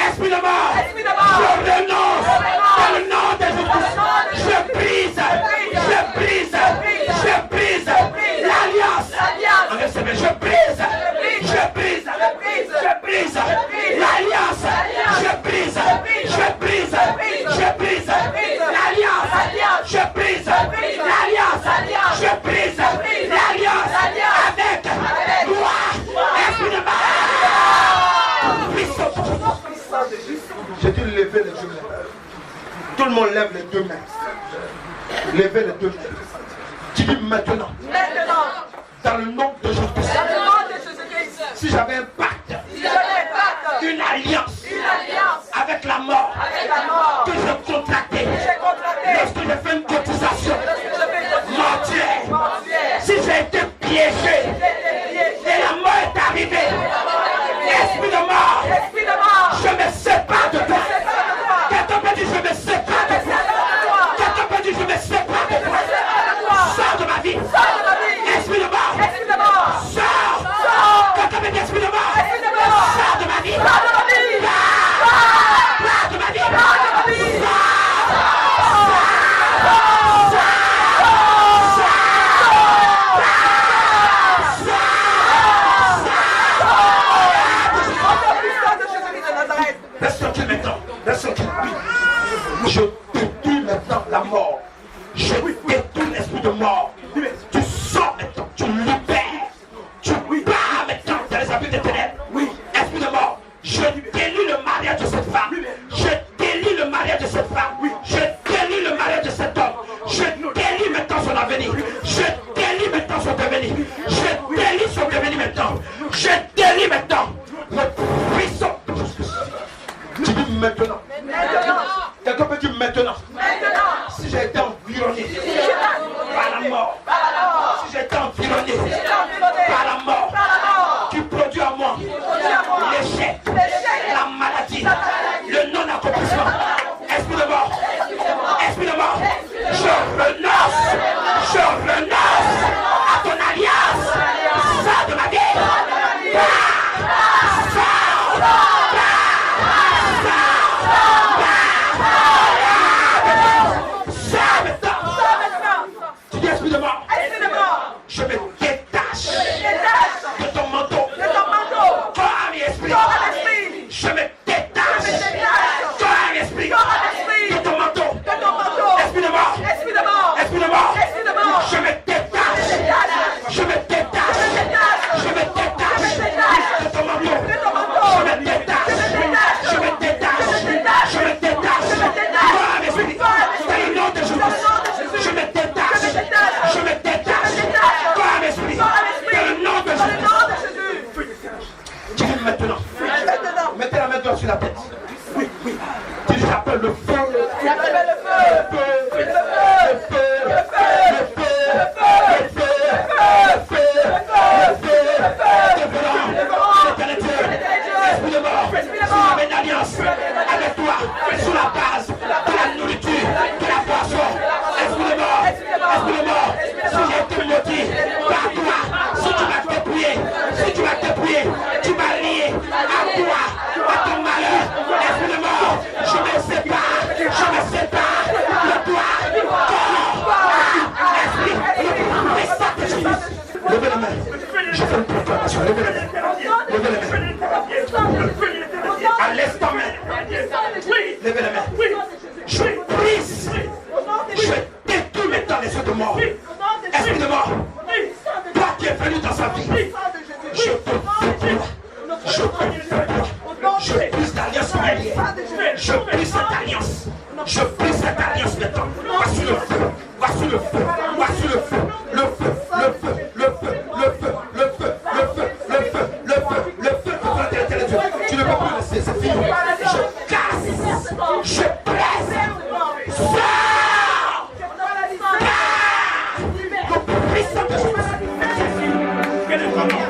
Esprit de mort, Esprit de mort, je renonce. Dans le nom de Jésus, je brise, je brise, je brise l'alliance. l'alliance, Je brise, je brise, je brise l'alliance. Je brise, je brise, je brise l'alliance. Je brise l'alliance. Je brise l'alliance avec toi. Esprit de mort. puissance de Jésus. J'ai dit lever les deux mains. Tout le monde lève les deux mains. Levez les deux mains. Tu dis maintenant, Maintenant, dans le nom de Jésus-Christ, dans le nom de Jésus-Christ, si j'avais un pacte, si j'avais un pacte, Une alliance une alliance avec la mort avec la mort que j'ai contractée j'ai contracté lorsque j'ai fait une cotisation lorsque je fais une mortuaire. mortuaire, Si j'ai été piégé j'ai été piégé, et la mort est arrivée, esprit de mort, esprit de mort, je me sépare de toi. sépare de toi, Quelqu'un peut dire je me sépare de toi. sépare de toi, Quelqu'un peut dire je me sépare de toi. sépare de toi, Sors de ma vie. sors de ma vie, Esprit de mort, esprit de mort, sors. sors, Quelqu'un peut dire esprit de mort, esprit de mort, sors de ma vie. sors de ma vie, Sors de ma vie. sors de ma vie, puissance de Jésus-Christ de Nazareth. Laisse tranquille maintenant. Laisse tranquille. je détruis maintenant la mort. Je détruis l'esprit de mort. Tu sors maintenant. Tu libères. Tu pars maintenant dans les abus des ténèbres. Oui. Esprit de mort. Je délie le mariage de cette femme. Je délie le mariage de cette femme. Je délie le mariage de cet homme. Je délie maintenant son avenir. Je délie maintenant son devenir. Je délie son devenir maintenant. Je délie maintenant le puissant de Jésus. Tu dis maintenant. Maintenant, Quelqu'un peut dire maintenant. maintenant, Si j'ai été environné Par la mort. Si j'ai été environné par la mort, tu produis à moi l'échec, la maladie, le non-accomplissement. Esprit de mort, esprit de mort, je renonce à ton alliance. Sors de ma vie. Sors. le feu. J'appelle le feu. Le Esprit de mort, si j'avais une alliance avec toi, sous la base de la nourriture, de la boisson, esprit de mort, si j'ai été maudit par toi, si tu m'as dépouillé, tu m'as lié à toi, à ton malheur, esprit de mort, je me sépare de toi, esprit, levez la main, je fais une proclamation, levez la main. À l'instant même, levez la main. Je brise, je détruis maintenant les yeux de mort. Esprit de mort, toi qui es venu dans sa vie, je te je brise l'alliance mariée. Je brise cette alliance. Je brise cette alliance maintenant. Voici le feu, voici le feu, voici le feu, le feu, le feu, le feu, le feu, le feu, le feu, le feu, le feu, le feu. Tu ne peux plus rester, c'est fini. Je casse, je presse, sors, le puissant de Jésus. Quel est ton nom?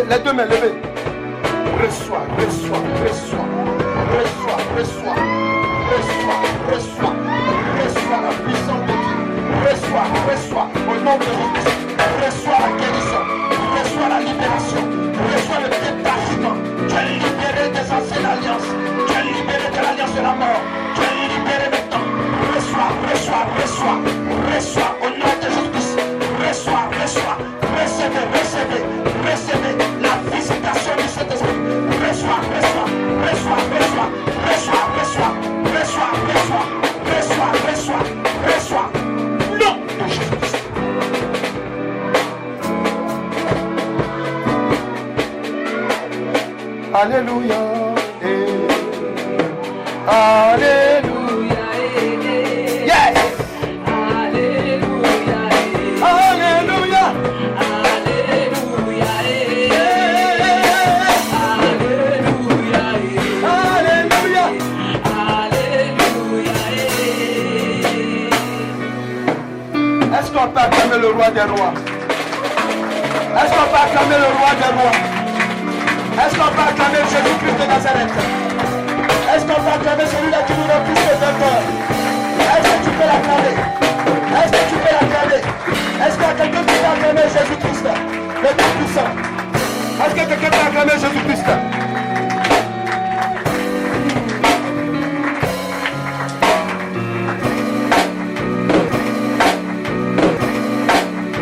Les deux mains levées. Reçois, reçois, reçois, reçois, reçois, reçois, reçois, reçois la puissance de Dieu. Reçois, reçois, au nom de Jésus. Reçois la guérison, reçois la libération, reçois le détachement. Tu es libéré des anciennes alliances, tu es libéré de l'alliance de la mort, tu es libéré maintenant. Reçois, reçois, reçois, reçois, au nom de Jésus. Reçois, reçois, recevez, recevez, recevez la visitation du Saint-Esprit. Reçois, reçois, reçois, reçois, reçois, reçois, reçois, reçois, reçois, reçois, reçois, nom de Jésus-Christ. Alléluia, alléluia, yes. Est-ce qu'on peut acclamer le roi des rois? Est-ce qu'on peut acclamer le roi des rois? Est-ce qu'on peut acclamer Jésus-Christ de Nazareth? Est-ce qu'on peut acclamer celui-là qui nous rend plus que vainqueurs? Est-ce que tu peux l'acclamer? Est-ce que tu peux l'acclamer? Est-ce qu'il y a quelqu'un qui peut acclamer Jésus-Christ?